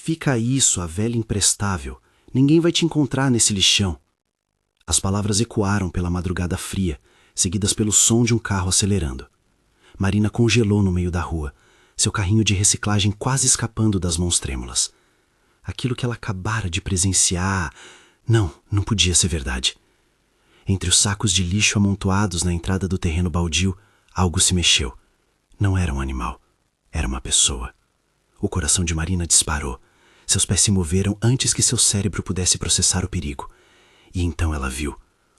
Fica aí, sua velha imprestável. Ninguém vai te encontrar nesse lixão. As palavras ecoaram pela madrugada fria, seguidas pelo som de um carro acelerando. Marina congelou no meio da rua, seu carrinho de reciclagem quase escapando das mãos trêmulas. Aquilo que ela acabara de presenciar... Não podia ser verdade. Entre os sacos de lixo amontoados na entrada do terreno baldio, algo se mexeu. Não era um animal, era uma pessoa. O coração de Marina disparou. Seus pés se moveram antes que seu cérebro pudesse processar o perigo. E então ela viu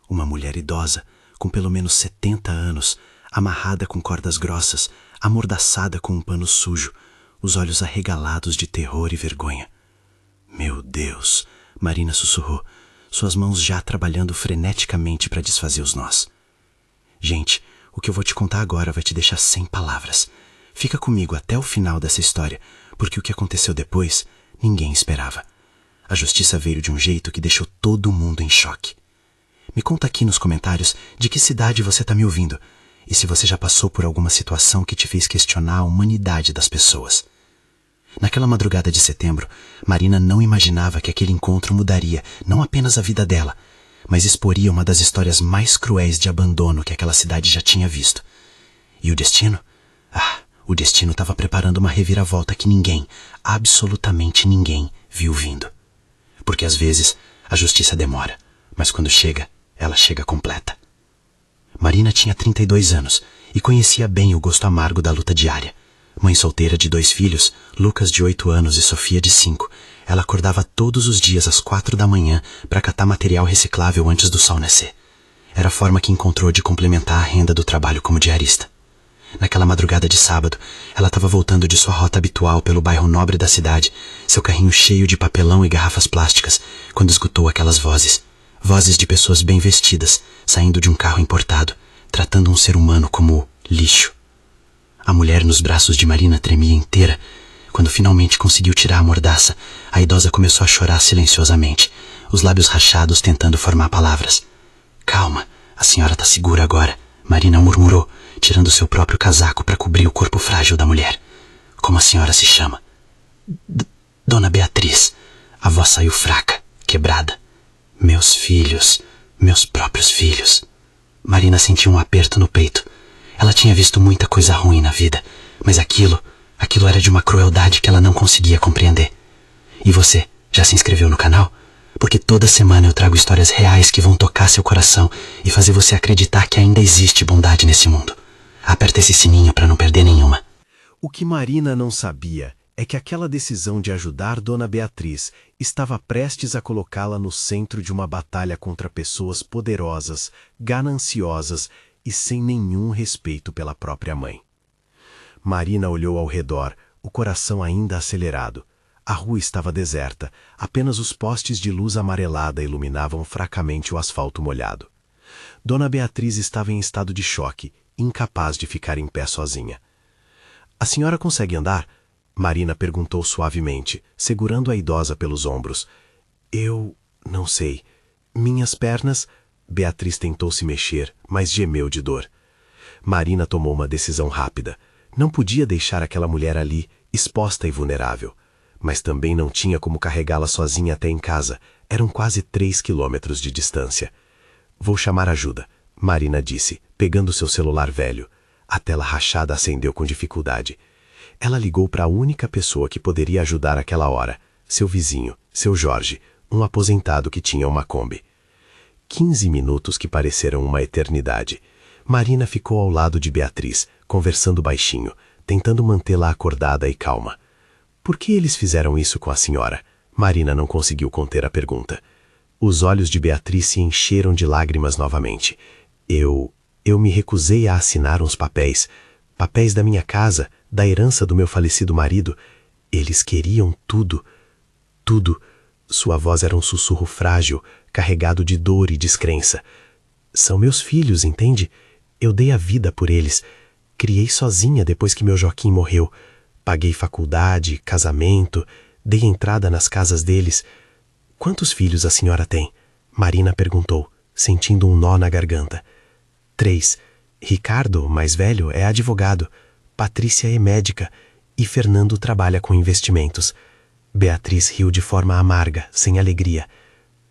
uma mulher idosa, com pelo menos 70 anos, amarrada com cordas grossas, amordaçada com um pano sujo, os olhos arregalados de terror e vergonha. Meu Deus, Marina sussurrou, suas mãos já trabalhando freneticamente para desfazer os nós. Gente, o que eu vou te contar agora vai te deixar sem palavras. Fica comigo até o final dessa história, porque o que aconteceu depois, ninguém esperava. A justiça veio de um jeito que deixou todo mundo em choque. Me conta aqui nos comentários de que cidade você está me ouvindo e se você já passou por alguma situação que te fez questionar a humanidade das pessoas. Naquela madrugada de setembro, Marina não imaginava que aquele encontro mudaria não apenas a vida dela, mas exporia uma das histórias mais cruéis de abandono que aquela cidade já tinha visto. E o destino? O destino estava preparando uma reviravolta que ninguém, absolutamente ninguém, viu vindo. Porque às vezes a justiça demora, mas quando chega, ela chega completa. Marina tinha 32 anos e conhecia bem o gosto amargo da luta diária. Mãe solteira de 2 filhos, Lucas de 8 anos e Sofia de 5, ela acordava todos os dias às 4 da manhã para catar material reciclável antes do sol nascer. Era a forma que encontrou de complementar a renda do trabalho como diarista. Naquela madrugada de sábado, ela estava voltando de sua rota habitual pelo bairro nobre da cidade, seu carrinho cheio de papelão e garrafas plásticas, quando escutou aquelas vozes. Vozes de pessoas bem vestidas, saindo de um carro importado, tratando um ser humano como lixo. A mulher nos braços de Marina tremia inteira. Quando finalmente conseguiu tirar a mordaça, a idosa começou a chorar silenciosamente, os lábios rachados tentando formar palavras. Calma, a senhora está segura agora, Marina murmurou, tirando seu próprio casaco para cobrir o corpo frágil da mulher. Como a senhora se chama? Dona Beatriz. A voz saiu fraca, quebrada. Meus filhos, meus próprios filhos. Marina sentiu um aperto no peito. Ela tinha visto muita coisa ruim na vida, mas aquilo era de uma crueldade que ela não conseguia compreender. E você, já se inscreveu no canal? Porque toda semana eu trago histórias reais que vão tocar seu coração e fazer você acreditar que ainda existe bondade nesse mundo. Aperta esse sininho para não perder nenhuma. O que Marina não sabia é que aquela decisão de ajudar Dona Beatriz estava prestes a colocá-la no centro de uma batalha contra pessoas poderosas, gananciosas e sem nenhum respeito pela própria mãe. Marina olhou ao redor, o coração ainda acelerado. A rua estava deserta, apenas os postes de luz amarelada iluminavam fracamente o asfalto molhado. Dona Beatriz estava em estado de choque, incapaz de ficar em pé sozinha. A senhora consegue andar? Marina perguntou suavemente, segurando a idosa pelos ombros. Eu não sei. Minhas pernas... Beatriz tentou se mexer, mas gemeu de dor. Marina tomou uma decisão rápida. Não podia deixar aquela mulher ali, exposta e vulnerável. Mas também não tinha como carregá-la sozinha até em casa. Eram quase 3 quilômetros de distância. Vou chamar ajuda, Marina disse, pegando seu celular velho. A tela rachada acendeu com dificuldade. Ela ligou para a única pessoa que poderia ajudar aquela hora, seu vizinho, seu Jorge, um aposentado que tinha uma Kombi. 15 minutos que pareceram uma eternidade. Marina ficou ao lado de Beatriz, conversando baixinho, tentando mantê-la acordada e calma. Por que eles fizeram isso com a senhora? Marina não conseguiu conter a pergunta. Os olhos de Beatriz se encheram de lágrimas novamente. Eu me recusei a assinar uns papéis da minha casa, da herança do meu falecido marido. Eles queriam tudo, tudo. Sua voz era um sussurro frágil, carregado de dor e descrença. São meus filhos, entende? Eu dei a vida por eles. Criei sozinha depois que meu Joaquim morreu. Paguei faculdade, casamento, dei entrada nas casas deles. Quantos filhos a senhora tem? Marina perguntou, sentindo um nó na garganta. 3. Ricardo, mais velho, é advogado. Patrícia é médica. E Fernando trabalha com investimentos. Beatriz riu de forma amarga, sem alegria.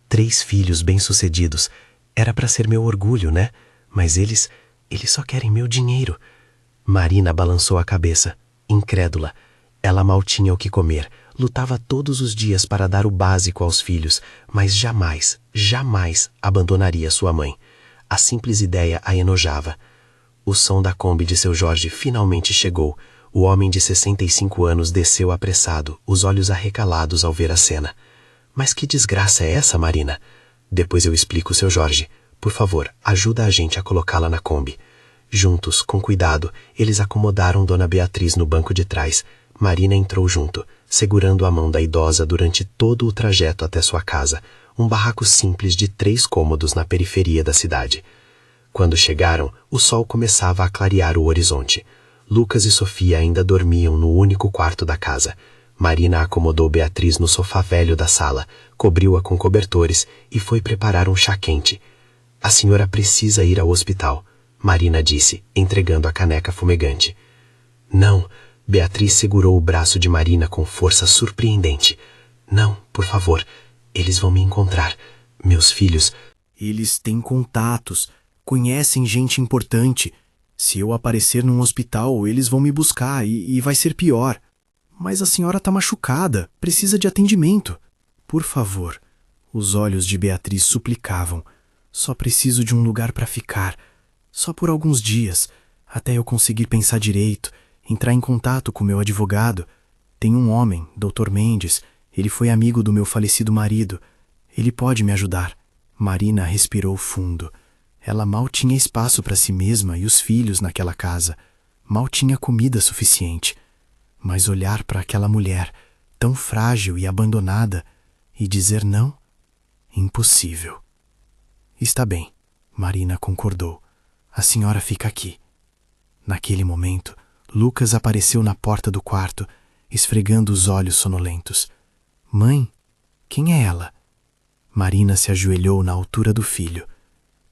3 filhos bem-sucedidos. Era para ser meu orgulho, né? Mas eles só querem meu dinheiro. Marina balançou a cabeça, incrédula. Ela mal tinha o que comer. Lutava todos os dias para dar o básico aos filhos, mas jamais, jamais abandonaria sua mãe. A simples ideia a enojava. O som da Kombi de seu Jorge finalmente chegou. O homem de 65 anos desceu apressado, os olhos arrecalados ao ver a cena. Mas que desgraça é essa, Marina? Depois eu explico, seu Jorge. Por favor, ajuda a gente a colocá-la na Kombi. Juntos, com cuidado, eles acomodaram Dona Beatriz no banco de trás. Marina entrou junto, segurando a mão da idosa durante todo o trajeto até sua casa, um barraco simples de 3 cômodos na periferia da cidade. Quando chegaram, o sol começava a clarear o horizonte. Lucas e Sofia ainda dormiam no único quarto da casa. Marina acomodou Beatriz no sofá velho da sala, cobriu-a com cobertores e foi preparar um chá quente. A senhora precisa ir ao hospital, Marina disse, entregando a caneca fumegante. Não, Beatriz segurou o braço de Marina com força surpreendente. Não, por favor, eles vão me encontrar. Meus filhos... Eles têm contatos, conhecem gente importante. Se eu aparecer num hospital, eles vão me buscar e vai ser pior. Mas a senhora está machucada, precisa de atendimento. Por favor. Os olhos de Beatriz suplicavam. Só preciso de um lugar para ficar. Só por alguns dias, até eu conseguir pensar direito, entrar em contato com meu advogado. Tem um homem, Dr. Mendes. Ele foi amigo do meu falecido marido. Ele pode me ajudar. Marina respirou fundo. Ela mal tinha espaço para si mesma e os filhos naquela casa. Mal tinha comida suficiente. Mas olhar para aquela mulher, tão frágil e abandonada, e dizer não? Impossível. Está bem, Marina concordou. A senhora fica aqui. Naquele momento, Lucas apareceu na porta do quarto, esfregando os olhos sonolentos. Mãe, quem é ela? Marina se ajoelhou na altura do filho.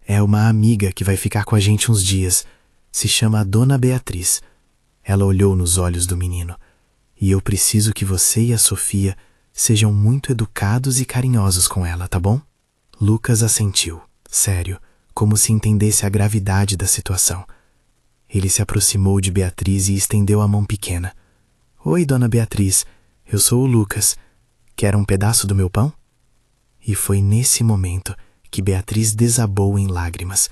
É uma amiga que vai ficar com a gente uns dias. Se chama Dona Beatriz. Ela olhou nos olhos do menino. E eu preciso que você e a Sofia sejam muito educados e carinhosos com ela, tá bom? Lucas assentiu, sério, como se entendesse a gravidade da situação. Ele se aproximou de Beatriz e estendeu a mão pequena. Oi, Dona Beatriz, eu sou o Lucas. Quer um pedaço do meu pão? E foi nesse momento que Beatriz desabou em lágrimas.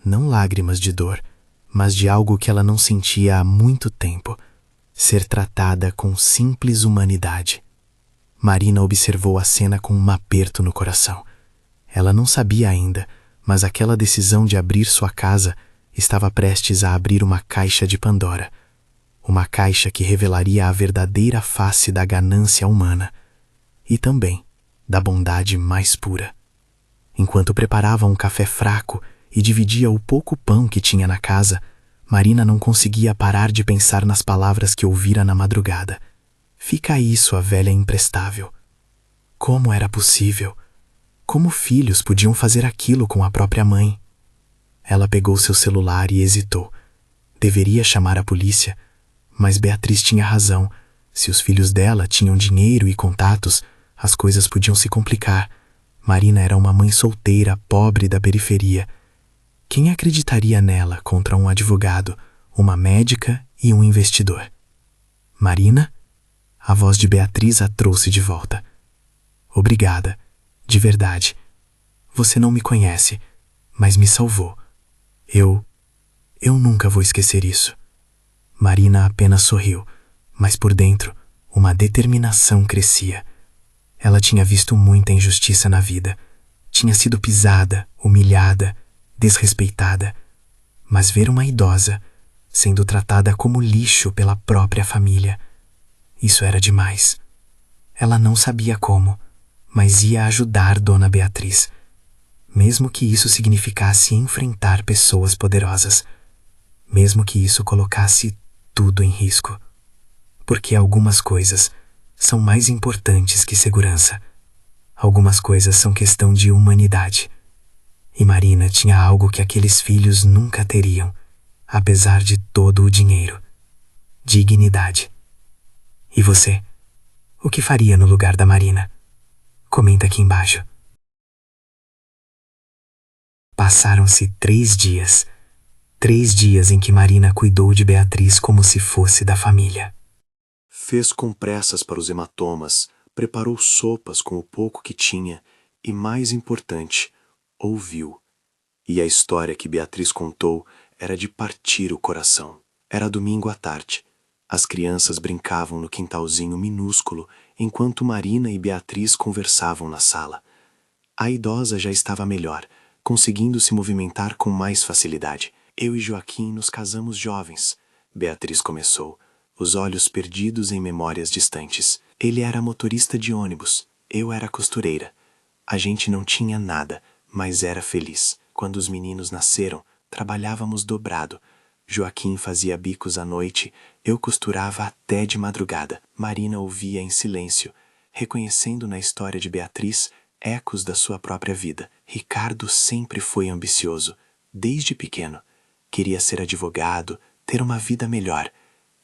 Não lágrimas de dor, mas de algo que ela não sentia há muito tempo. Ser tratada com simples humanidade. Marina observou a cena com um aperto no coração. Ela não sabia ainda, mas aquela decisão de abrir sua casa estava prestes a abrir uma caixa de Pandora. Uma caixa que revelaria a verdadeira face da ganância humana. E também da bondade mais pura. Enquanto preparava um café fraco e dividia o pouco pão que tinha na casa, Marina não conseguia parar de pensar nas palavras que ouvira na madrugada. Fica aí, sua velha imprestável. Como era possível? Como filhos podiam fazer aquilo com a própria mãe? Ela pegou seu celular e hesitou. Deveria chamar a polícia, mas Beatriz tinha razão. Se os filhos dela tinham dinheiro e contatos, as coisas podiam se complicar. Marina era uma mãe solteira, pobre da periferia. Quem acreditaria nela contra um advogado, uma médica e um investidor? Marina? A voz de Beatriz a trouxe de volta. Obrigada, de verdade. Você não me conhece, mas me salvou. Eu nunca vou esquecer isso. Marina apenas sorriu, mas por dentro, uma determinação crescia. Ela tinha visto muita injustiça na vida. Tinha sido pisada, humilhada, desrespeitada. Mas ver uma idosa sendo tratada como lixo pela própria família, isso era demais. Ela não sabia como, mas ia ajudar Dona Beatriz, mesmo que isso significasse enfrentar pessoas poderosas, mesmo que isso colocasse tudo em risco. Porque algumas coisas são mais importantes que segurança. Algumas coisas são questão de humanidade. E Marina tinha algo que aqueles filhos nunca teriam, apesar de todo o dinheiro: dignidade. E você? O que faria no lugar da Marina? Comenta aqui embaixo. Passaram-se 3 dias. 3 dias em que Marina cuidou de Beatriz como se fosse da família. Fez compressas para os hematomas, preparou sopas com o pouco que tinha e, mais importante, ouviu. E a história que Beatriz contou era de partir o coração. Era domingo à tarde. As crianças brincavam no quintalzinho minúsculo enquanto Marina e Beatriz conversavam na sala. A idosa já estava melhor, conseguindo se movimentar com mais facilidade. Eu e Joaquim nos casamos jovens, Beatriz começou, os olhos perdidos em memórias distantes. Ele era motorista de ônibus, eu era costureira. A gente não tinha nada, mas era feliz. Quando os meninos nasceram, trabalhávamos dobrado. Joaquim fazia bicos à noite, eu costurava até de madrugada. Marina ouvia em silêncio, reconhecendo na história de Beatriz ecos da sua própria vida. Ricardo sempre foi ambicioso, desde pequeno. Queria ser advogado, ter uma vida melhor.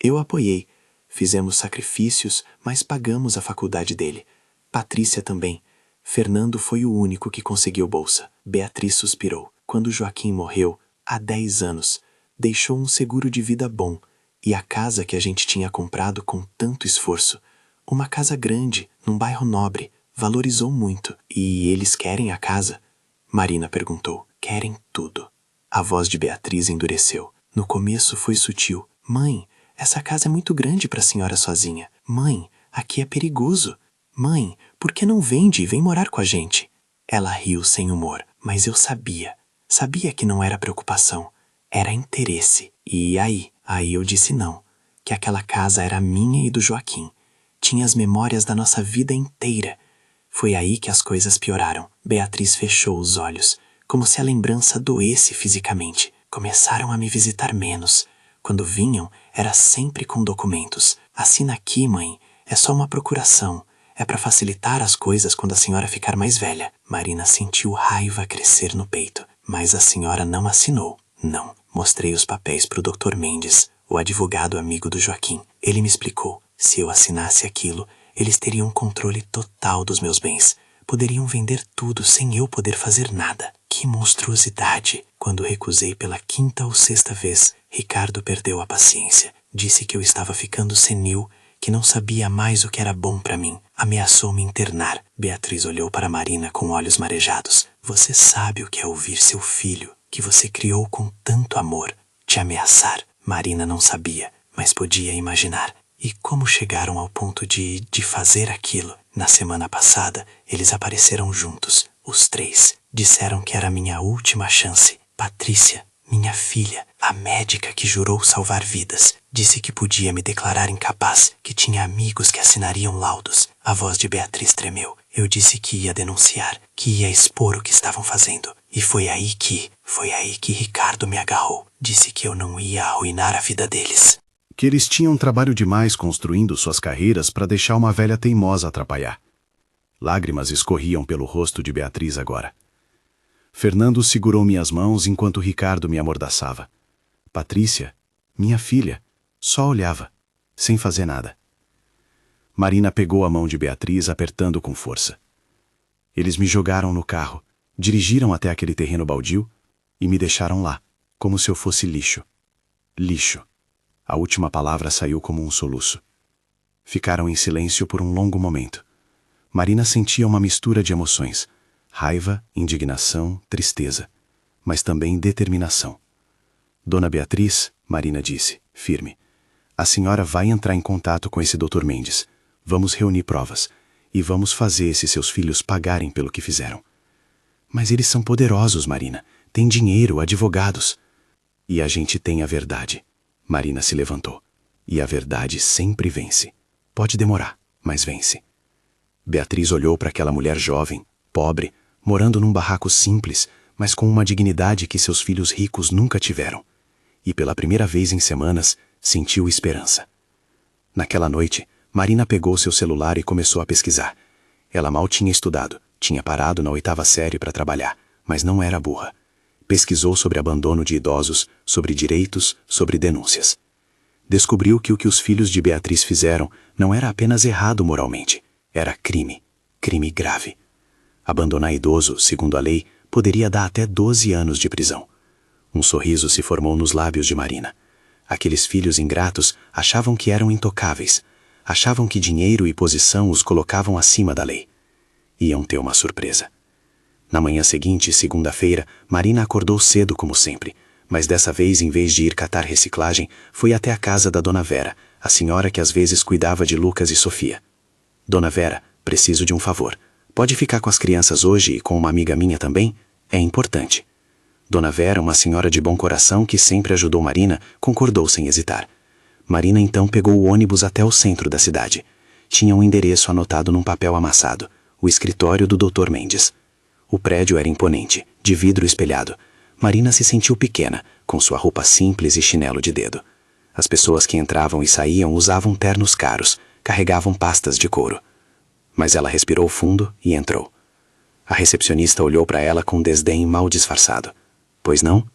Eu apoiei. Fizemos sacrifícios, mas pagamos a faculdade dele. Patrícia também. Fernando foi o único que conseguiu bolsa. Beatriz suspirou. Quando Joaquim morreu, há 10 anos, deixou um seguro de vida bom e a casa que a gente tinha comprado com tanto esforço. Uma casa grande, num bairro nobre, valorizou muito. E eles querem a casa? Marina perguntou. Querem tudo. A voz de Beatriz endureceu. No começo foi sutil. Mãe, essa casa é muito grande para a senhora sozinha. Mãe, aqui é perigoso. Mãe, por que não vende e vem morar com a gente? Ela riu sem humor, mas eu sabia. Sabia que não era preocupação, era interesse. E aí eu disse não, que aquela casa era minha e do Joaquim. Tinha as memórias da nossa vida inteira. Foi aí que as coisas pioraram. Beatriz fechou os olhos, como se a lembrança doesse fisicamente. Começaram a me visitar menos. Quando vinham, era sempre com documentos. Assina aqui, mãe. É só uma procuração. É para facilitar as coisas quando a senhora ficar mais velha. Marina sentiu raiva crescer no peito. Mas a senhora não assinou. Não. Mostrei os papéis para o Dr. Mendes, o advogado amigo do Joaquim. Ele me explicou. Se eu assinasse aquilo, eles teriam controle total dos meus bens. Poderiam vender tudo sem eu poder fazer nada. Que monstruosidade! Quando recusei pela 5ª ou 6ª vez, Ricardo perdeu a paciência. Disse que eu estava ficando senil, que não sabia mais o que era bom para mim. Ameaçou me internar. Beatriz olhou para Marina com olhos marejados. Você sabe o que é ouvir seu filho, que você criou com tanto amor, te ameaçar? Marina não sabia, mas podia imaginar. E como chegaram ao ponto de fazer aquilo? Na semana passada, eles apareceram juntos, os 3. Disseram que era minha última chance. Patrícia, minha filha, a médica que jurou salvar vidas, disse que podia me declarar incapaz, que tinha amigos que assinariam laudos. A voz de Beatriz tremeu. Eu disse que ia denunciar, que ia expor o que estavam fazendo. E foi aí que Ricardo me agarrou. Disse que eu não ia arruinar a vida deles. Que eles tinham trabalho demais construindo suas carreiras para deixar uma velha teimosa atrapalhar. Lágrimas escorriam pelo rosto de Beatriz agora. Fernando segurou minhas mãos enquanto Ricardo me amordaçava. Patrícia, minha filha, só olhava, sem fazer nada. Marina pegou a mão de Beatriz apertando com força. Eles me jogaram no carro, dirigiram até aquele terreno baldio e me deixaram lá, como se eu fosse lixo. Lixo. A última palavra saiu como um soluço. Ficaram em silêncio por um longo momento. Marina sentia uma mistura de emoções. Raiva, indignação, tristeza, mas também determinação. Dona Beatriz, Marina disse, firme, a senhora vai entrar em contato com esse Dr. Mendes. Vamos reunir provas e vamos fazer esses seus filhos pagarem pelo que fizeram. Mas eles são poderosos, Marina. Têm dinheiro, advogados. E a gente tem a verdade. Marina se levantou. E a verdade sempre vence. Pode demorar, mas vence. Beatriz olhou para aquela mulher jovem, pobre, morando num barraco simples, mas com uma dignidade que seus filhos ricos nunca tiveram. E pela primeira vez em semanas, sentiu esperança. Naquela noite, Marina pegou seu celular e começou a pesquisar. Ela mal tinha estudado, tinha parado na 8ª série para trabalhar, mas não era burra. Pesquisou sobre abandono de idosos, sobre direitos, sobre denúncias. descobriu que o que os filhos de Beatriz fizeram não era apenas errado moralmente, era crime, crime grave. Abandonar idoso, segundo a lei, poderia dar até 12 anos de prisão. Um sorriso se formou nos lábios de Marina. Aqueles filhos ingratos achavam que eram intocáveis, achavam que dinheiro e posição os colocavam acima da lei. Iam ter uma surpresa. Na manhã seguinte, segunda-feira, Marina acordou cedo como sempre, mas dessa vez, em vez de ir catar reciclagem, foi até a casa da Dona Vera, a senhora que às vezes cuidava de Lucas e Sofia. Dona Vera, preciso de um favor. Pode ficar com as crianças hoje e com uma amiga minha também? É importante. Dona Vera, uma senhora de bom coração que sempre ajudou Marina, concordou sem hesitar. Marina então pegou o ônibus até o centro da cidade. Tinha um endereço anotado num papel amassado, o escritório do Dr. Mendes. O prédio era imponente, de vidro espelhado. Marina se sentiu pequena, com sua roupa simples e chinelo de dedo. As pessoas que entravam e saíam usavam ternos caros, carregavam pastas de couro. Mas ela respirou fundo e entrou. A recepcionista olhou para ela com desdém mal disfarçado. Pois não?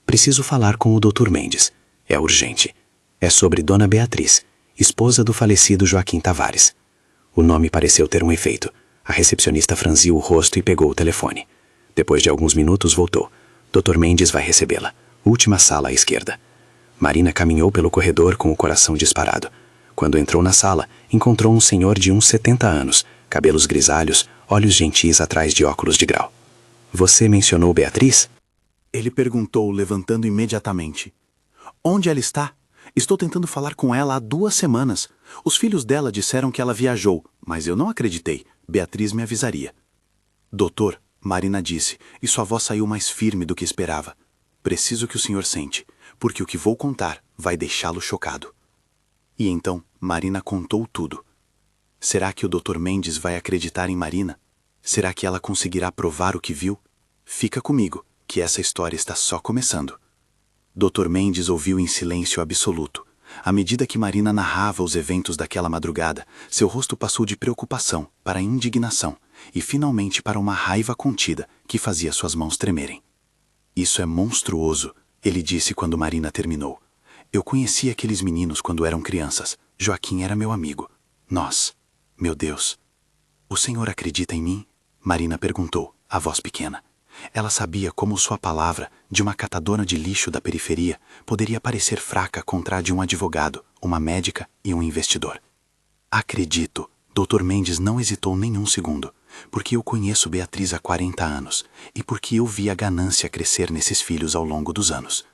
Preciso falar com o Dr. Mendes. É urgente. É sobre Dona Beatriz, esposa do falecido Joaquim Tavares. O nome pareceu ter um efeito. A recepcionista franziu o rosto e pegou o telefone. Depois de alguns minutos voltou. Dr. Mendes vai recebê-la. Última sala à esquerda. Marina caminhou pelo corredor com o coração disparado. Quando entrou na sala, encontrou um senhor de uns 70 anos, cabelos grisalhos, olhos gentis atrás de óculos de grau. Você mencionou Beatriz? Ele perguntou, levantando imediatamente. Onde ela está? Estou tentando falar com ela há 2 semanas. Os filhos dela disseram que ela viajou, mas eu não acreditei. Beatriz me avisaria. Doutor, Marina disse, e sua voz saiu mais firme do que esperava. Preciso que o senhor sente, porque o que vou contar vai deixá-lo chocado. E então, Marina contou tudo. Será que o Dr. Mendes vai acreditar em Marina? Será que ela conseguirá provar o que viu? Fica comigo, que essa história está só começando. Dr. Mendes ouviu em silêncio absoluto. À medida que Marina narrava os eventos daquela madrugada, seu rosto passou de preocupação para indignação e finalmente para uma raiva contida que fazia suas mãos tremerem. Isso é monstruoso, ele disse quando Marina terminou. Eu conheci aqueles meninos quando eram crianças. Joaquim era meu amigo. Nós. Meu Deus. O senhor acredita em mim? Marina perguntou, a voz pequena. Ela sabia como sua palavra, de uma catadora de lixo da periferia, poderia parecer fraca contra a de um advogado, uma médica e um investidor. Acredito, Dr. Mendes não hesitou nem um segundo, porque eu conheço Beatriz há 40 anos e porque eu vi a ganância crescer nesses filhos ao longo dos anos.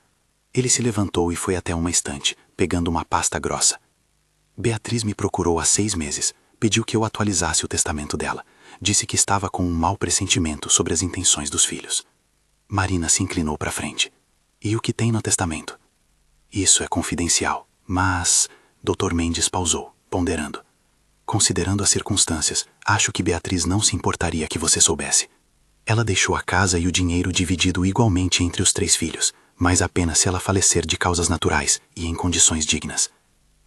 Ele se levantou e foi até uma estante, pegando uma pasta grossa. Beatriz me procurou há 6 meses, pediu que eu atualizasse o testamento dela. Disse que estava com um mau pressentimento sobre as intenções dos filhos. Marina se inclinou para frente. E o que tem no testamento? Isso é confidencial, mas... Dr. Mendes pausou, ponderando. Considerando as circunstâncias, acho que Beatriz não se importaria que você soubesse. Ela deixou a casa e o dinheiro dividido igualmente entre os 3 filhos, mas apenas se ela falecer de causas naturais e em condições dignas.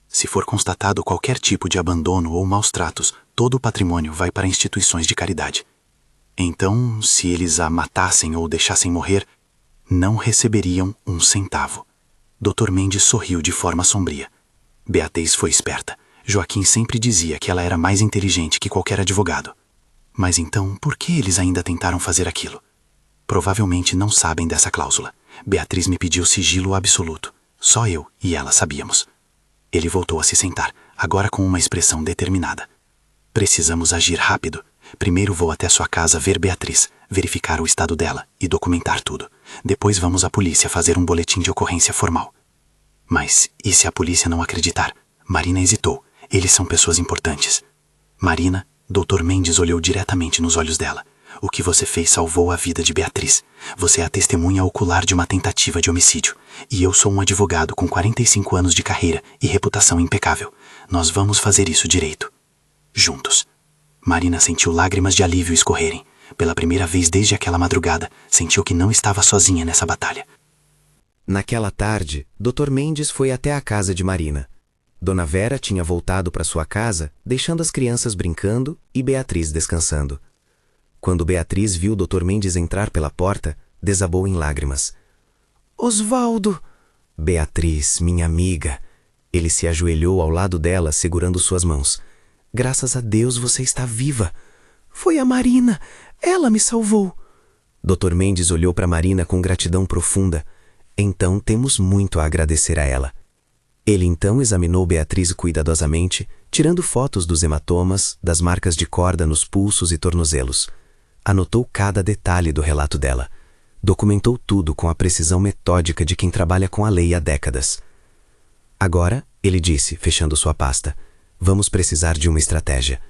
Se for constatado qualquer tipo de abandono ou maus tratos, todo o patrimônio vai para instituições de caridade. Então, se eles a matassem ou deixassem morrer, não receberiam 1 centavo. Dr. Mendes sorriu de forma sombria. Beatriz foi esperta. Joaquim sempre dizia que ela era mais inteligente que qualquer advogado. Mas então, por que eles ainda tentaram fazer aquilo? Provavelmente não sabem dessa cláusula. Beatriz me pediu sigilo absoluto. Só eu e ela sabíamos. Ele voltou a se sentar, agora com uma expressão determinada. Precisamos agir rápido. Primeiro vou até sua casa ver Beatriz, verificar o estado dela e documentar tudo. Depois vamos à polícia fazer um boletim de ocorrência formal. Mas e se a polícia não acreditar? Marina hesitou. Eles são pessoas importantes. Marina, Dr. Mendes olhou diretamente nos olhos dela. O que você fez salvou a vida de Beatriz. Você é a testemunha ocular de uma tentativa de homicídio. E eu sou um advogado com 45 anos de carreira e reputação impecável. Nós vamos fazer isso direito. Juntos. Marina sentiu lágrimas de alívio escorrerem. Pela primeira vez desde aquela madrugada, sentiu que não estava sozinha nessa batalha. Naquela tarde, Dr. Mendes foi até a casa de Marina. Dona Vera tinha voltado para sua casa, deixando as crianças brincando e Beatriz descansando. Quando Beatriz viu Dr. Mendes entrar pela porta, desabou em lágrimas. Osvaldo! Beatriz, minha amiga, Ele se ajoelhou ao lado dela, segurando suas mãos. Graças a Deus você está viva. Foi a Marina. Ela me salvou. Dr. Mendes olhou para Marina com gratidão profunda. Então temos muito a agradecer a ela. Ele então examinou Beatriz cuidadosamente, tirando fotos dos hematomas, das marcas de corda nos pulsos e tornozelos. Anotou cada detalhe do relato dela. Documentou tudo com a precisão metódica de quem trabalha com a lei há décadas. Agora, ele disse, fechando sua pasta, vamos precisar de uma estratégia.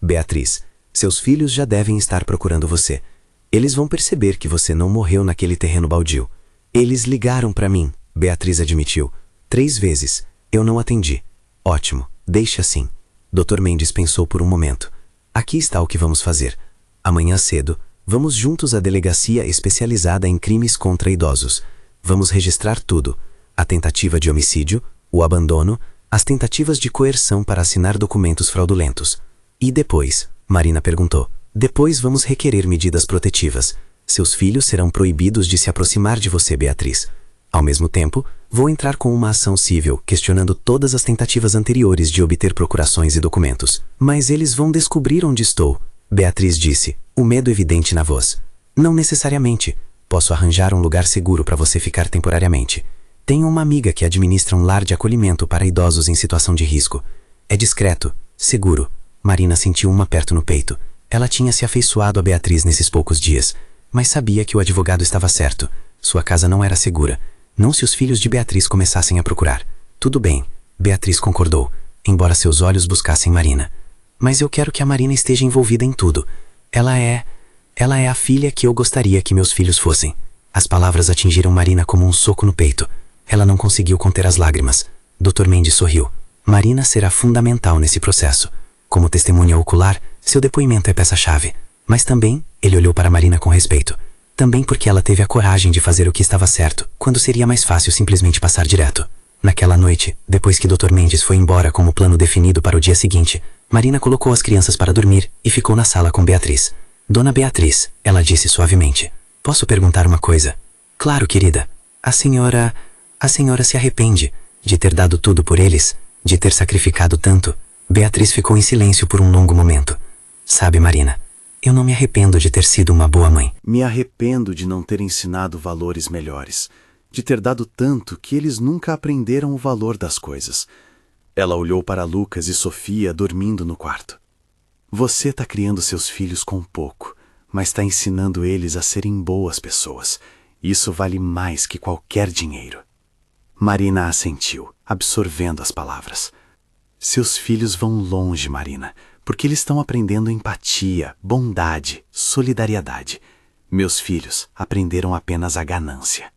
Beatriz, seus filhos já devem estar procurando você. Eles vão perceber que você não morreu naquele terreno baldio. Eles ligaram para mim, Beatriz admitiu. 3 vezes. Eu não atendi. Ótimo, deixe assim. Dr. Mendes pensou por um momento. Aqui está o que vamos fazer. Amanhã cedo, vamos juntos à delegacia especializada em crimes contra idosos. Vamos registrar tudo. A tentativa de homicídio, o abandono, as tentativas de coerção para assinar documentos fraudulentos. E depois, Marina perguntou, depois vamos requerer medidas protetivas. Seus filhos serão proibidos de se aproximar de você, Beatriz. Ao mesmo tempo, vou entrar com uma ação civil, questionando todas as tentativas anteriores de obter procurações e documentos. Mas eles vão descobrir onde estou, Beatriz disse, o medo evidente na voz. Não necessariamente. Posso arranjar um lugar seguro para você ficar temporariamente. Tenho uma amiga que administra um lar de acolhimento para idosos em situação de risco. É discreto, seguro. Marina sentiu um aperto no peito. Ela tinha se afeiçoado a Beatriz nesses poucos dias, mas sabia que o advogado estava certo. Sua casa não era segura. Não se os filhos de Beatriz começassem a procurar. Tudo bem, Beatriz concordou, embora seus olhos buscassem Marina. Mas eu quero que a Marina esteja envolvida em tudo. Ela é a filha que eu gostaria que meus filhos fossem. As palavras atingiram Marina como um soco no peito. Ela não conseguiu conter as lágrimas. Dr. Mendes sorriu. Marina será fundamental nesse processo. Como testemunha ocular, seu depoimento é peça-chave. Mas também, ele olhou para Marina com respeito. Também porque ela teve a coragem de fazer o que estava certo, quando seria mais fácil simplesmente passar direto. Naquela noite, depois que Dr. Mendes foi embora com o plano definido para o dia seguinte, Marina colocou as crianças para dormir e ficou na sala com Beatriz. Dona Beatriz, ela disse suavemente, posso perguntar uma coisa? Claro, querida. A senhora se arrepende de ter dado tudo por eles, de ter sacrificado tanto? Beatriz ficou em silêncio por um longo momento. Sabe, Marina, eu não me arrependo de ter sido uma boa mãe. Me arrependo de não ter ensinado valores melhores, de ter dado tanto que eles nunca aprenderam o valor das coisas. Ela olhou para Lucas e Sofia dormindo no quarto. Você está criando seus filhos com pouco, mas está ensinando eles a serem boas pessoas. Isso vale mais que qualquer dinheiro. Marina assentiu, absorvendo as palavras. Seus filhos vão longe, Marina, porque eles estão aprendendo empatia, bondade, solidariedade. Meus filhos aprenderam apenas a ganância.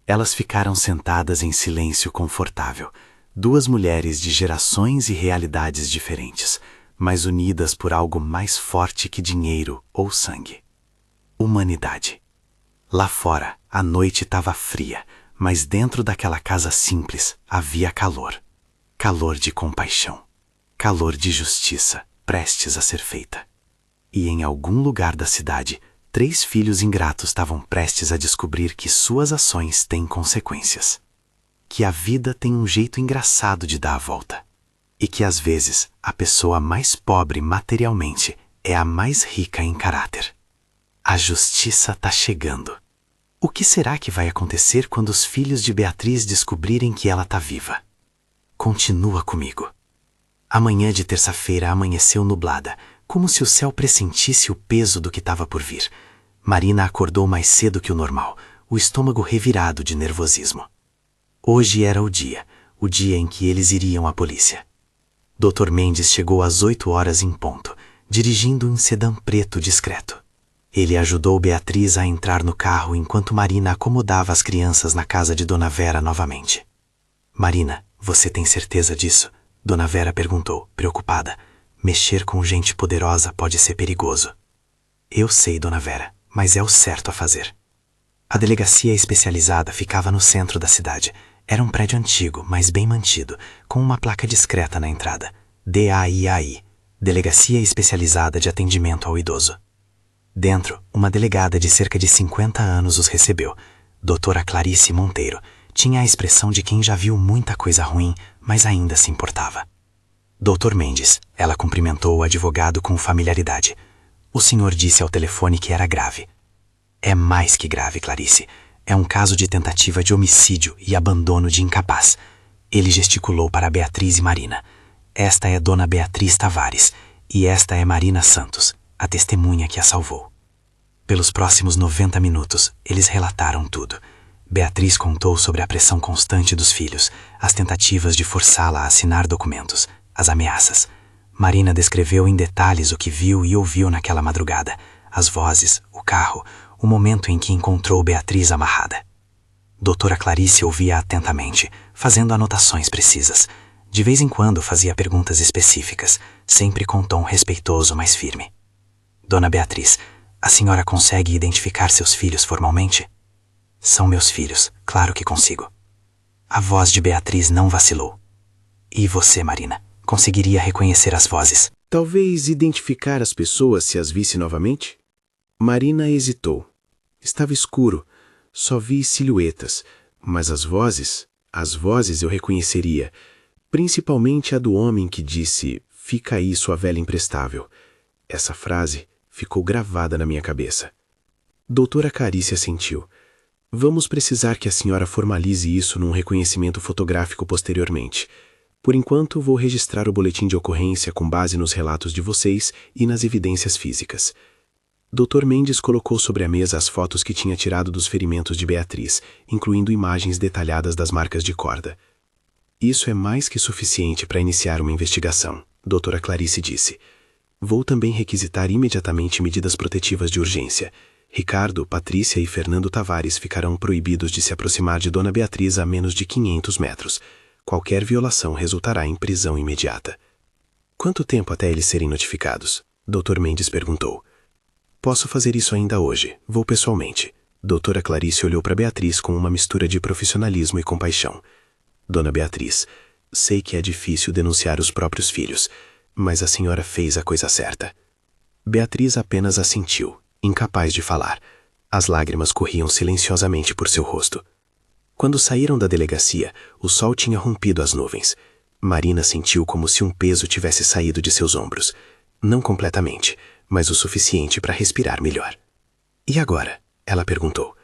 Elas ficaram sentadas em silêncio confortável, 2 mulheres de gerações e realidades diferentes, mas unidas por algo mais forte que dinheiro ou sangue. Humanidade. Lá fora, a noite estava fria, mas dentro daquela casa simples havia calor. Calor de compaixão. Calor de justiça, prestes a ser feita. E em algum lugar da cidade, 3 filhos ingratos estavam prestes a descobrir que suas ações têm consequências. Que a vida tem um jeito engraçado de dar a volta. E que às vezes a pessoa mais pobre materialmente é a mais rica em caráter. A justiça está chegando. O que será que vai acontecer quando os filhos de Beatriz descobrirem que ela está viva? Continua comigo. A manhã de terça-feira amanheceu nublada, como se o céu pressentisse o peso do que estava por vir. Marina acordou mais cedo que o normal, o estômago revirado de nervosismo. Hoje era o dia em que eles iriam à polícia. Dr. Mendes chegou às 8 horas em ponto, dirigindo um sedã preto discreto. Ele ajudou Beatriz a entrar no carro enquanto Marina acomodava as crianças na casa de Dona Vera novamente. Marina, você tem certeza disso? Dona Vera perguntou, preocupada. Mexer com gente poderosa pode ser perigoso. Eu sei, Dona Vera, mas é o certo a fazer. A delegacia especializada ficava no centro da cidade. Era um prédio antigo, mas bem mantido, com uma placa discreta na entrada. DAIAI, Delegacia Especializada de Atendimento ao Idoso. Dentro, uma delegada de cerca de 50 anos os recebeu. Doutora Clarice Monteiro. Tinha a expressão de quem já viu muita coisa ruim, mas ainda se importava. Dr. Mendes, ela cumprimentou o advogado com familiaridade. O senhor disse ao telefone que era grave. É mais que grave, Clarice. É um caso de tentativa de homicídio e abandono de incapaz. Ele gesticulou para Beatriz e Marina. Esta é Dona Beatriz Tavares e esta é Marina Santos, a testemunha que a salvou. Pelos próximos 90 minutos, eles relataram tudo. Beatriz contou sobre a pressão constante dos filhos, as tentativas de forçá-la a assinar documentos, as ameaças. Marina descreveu em detalhes o que viu e ouviu naquela madrugada, as vozes, o carro, o momento em que encontrou Beatriz amarrada. Doutora Clarice ouvia atentamente, fazendo anotações precisas. De vez em quando fazia perguntas específicas, sempre com tom respeitoso, mas firme. Dona Beatriz, a senhora consegue identificar seus filhos formalmente? São meus filhos, claro que consigo. A voz de Beatriz não vacilou. E você, Marina, conseguiria reconhecer as vozes? Talvez identificar as pessoas se as visse novamente? Marina hesitou. Estava escuro, só vi silhuetas, mas as vozes eu reconheceria, principalmente a do homem que disse, fica aí sua velha imprestável. Essa frase ficou gravada na minha cabeça. Doutora Clarice assentiu. Vamos precisar que a senhora formalize isso num reconhecimento fotográfico posteriormente. Por enquanto, vou registrar o boletim de ocorrência com base nos relatos de vocês e nas evidências físicas. Dr. Mendes colocou sobre a mesa as fotos que tinha tirado dos ferimentos de Beatriz, incluindo imagens detalhadas das marcas de corda. Isso é mais que suficiente para iniciar uma investigação, doutora Clarice disse. Vou também requisitar imediatamente medidas protetivas de urgência. Ricardo, Patrícia e Fernando Tavares ficarão proibidos de se aproximar de Dona Beatriz a menos de 500 metros. Qualquer violação resultará em prisão imediata. Quanto tempo até eles serem notificados? Dr. Mendes perguntou. Posso fazer isso ainda hoje. Vou pessoalmente. Doutora Clarice olhou para Beatriz com uma mistura de profissionalismo e compaixão. Dona Beatriz, sei que é difícil denunciar os próprios filhos, mas a senhora fez a coisa certa. Beatriz apenas assentiu, incapaz de falar. As lágrimas corriam silenciosamente por seu rosto. Quando saíram da delegacia, o sol tinha rompido as nuvens. Marina sentiu como se um peso tivesse saído de seus ombros. Não completamente, mas o suficiente para respirar melhor. E agora? Ela perguntou.